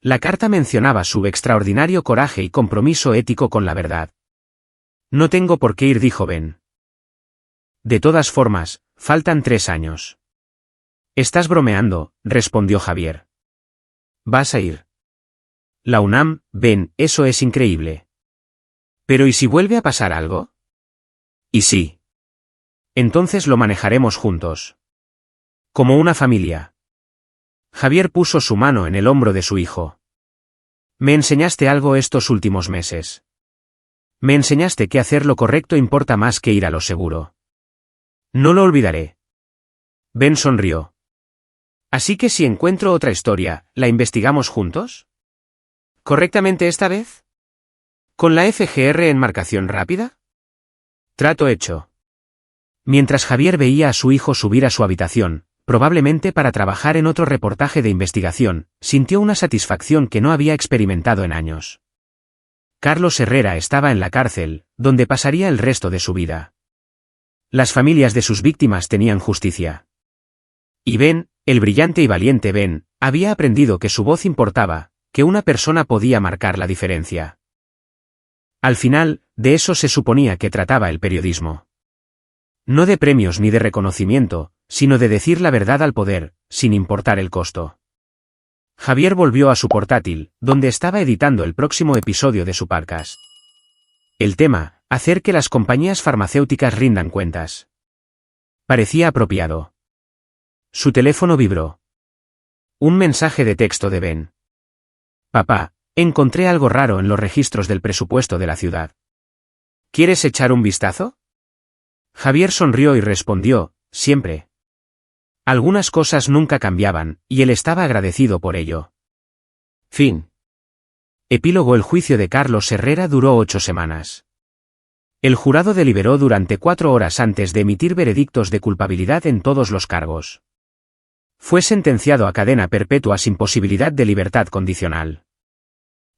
La carta mencionaba su extraordinario coraje y compromiso ético con la verdad. «No tengo por qué ir», dijo Ben. «De todas formas, faltan 3 años». «Estás bromeando», respondió Javier. «¿Vas a ir?» «La UNAM, Ben, eso es increíble». «¿Pero y si vuelve a pasar algo?» «¿Y sí?» «Entonces lo manejaremos juntos. Como una familia». Javier puso su mano en el hombro de su hijo. «Me enseñaste algo estos últimos meses. Me enseñaste que hacer lo correcto importa más que ir a lo seguro. No lo olvidaré». Ben sonrió. «Así que si encuentro otra historia, ¿la investigamos juntos? ¿Correctamente esta vez? ¿Con la FGR en marcación rápida?» Trato hecho. Mientras Javier veía a su hijo subir a su habitación, probablemente para trabajar en otro reportaje de investigación, sintió una satisfacción que no había experimentado en años. Carlos Herrera estaba en la cárcel, donde pasaría el resto de su vida. Las familias de sus víctimas tenían justicia. Y Ben, el brillante y valiente Ben, había aprendido que su voz importaba, que una persona podía marcar la diferencia. Al final, de eso se suponía que trataba el periodismo. No de premios ni de reconocimiento, sino de decir la verdad al poder, sin importar el costo. Javier volvió a su portátil, donde estaba editando el próximo episodio de su podcast. El tema, hacer que las compañías farmacéuticas rindan cuentas. Parecía apropiado. Su teléfono vibró. Un mensaje de texto de Ben. «Papá, encontré algo raro en los registros del presupuesto de la ciudad. ¿Quieres echar un vistazo?» Javier sonrió y respondió, «Siempre». Algunas cosas nunca cambiaban, y él estaba agradecido por ello. Fin. Epílogo. El juicio de Carlos Herrera duró 8 semanas. El jurado deliberó durante 4 horas antes de emitir veredictos de culpabilidad en todos los cargos. Fue sentenciado a cadena perpetua sin posibilidad de libertad condicional.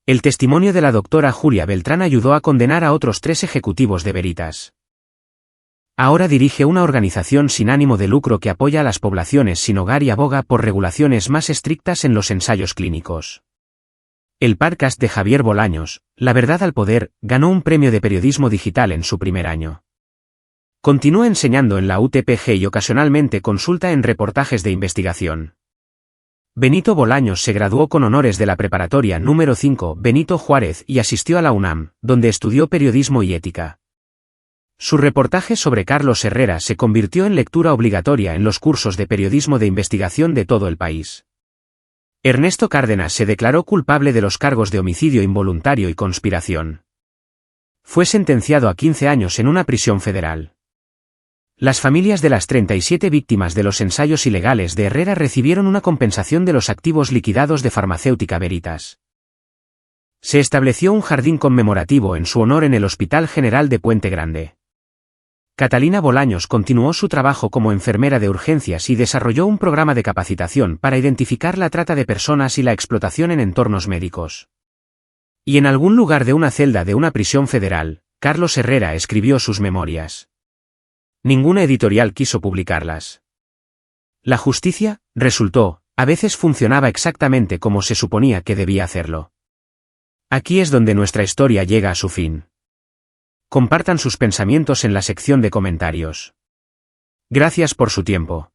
El testimonio de la doctora Julia Beltrán ayudó a condenar a otros 3 ejecutivos de Veritas. Ahora dirige una organización sin ánimo de lucro que apoya a las poblaciones sin hogar y aboga por regulaciones más estrictas en los ensayos clínicos. El podcast de Javier Bolaños, La verdad al poder, ganó un premio de periodismo digital en su primer año. Continúa enseñando en la UTPG y ocasionalmente consulta en reportajes de investigación. Benito Bolaños se graduó con honores de la preparatoria número 5 Benito Juárez y asistió a la UNAM, donde estudió periodismo y ética. Su reportaje sobre Carlos Herrera se convirtió en lectura obligatoria en los cursos de periodismo de investigación de todo el país. Ernesto Cárdenas se declaró culpable de los cargos de homicidio involuntario y conspiración. Fue sentenciado a 15 años en una prisión federal. Las familias de las 37 víctimas de los ensayos ilegales de Herrera recibieron una compensación de los activos liquidados de Farmacéutica Veritas. Se estableció un jardín conmemorativo en su honor en el Hospital General de Puente Grande. Catalina Bolaños continuó su trabajo como enfermera de urgencias y desarrolló un programa de capacitación para identificar la trata de personas y la explotación en entornos médicos. Y en algún lugar de una celda de una prisión federal, Carlos Herrera escribió sus memorias. Ninguna editorial quiso publicarlas. La justicia, resultó, a veces funcionaba exactamente como se suponía que debía hacerlo. Aquí es donde nuestra historia llega a su fin. Compartan sus pensamientos en la sección de comentarios. Gracias por su tiempo.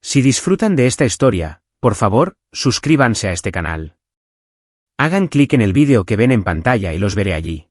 Si disfrutan de esta historia, por favor, suscríbanse a este canal. Hagan clic en el vídeo que ven en pantalla y los veré allí.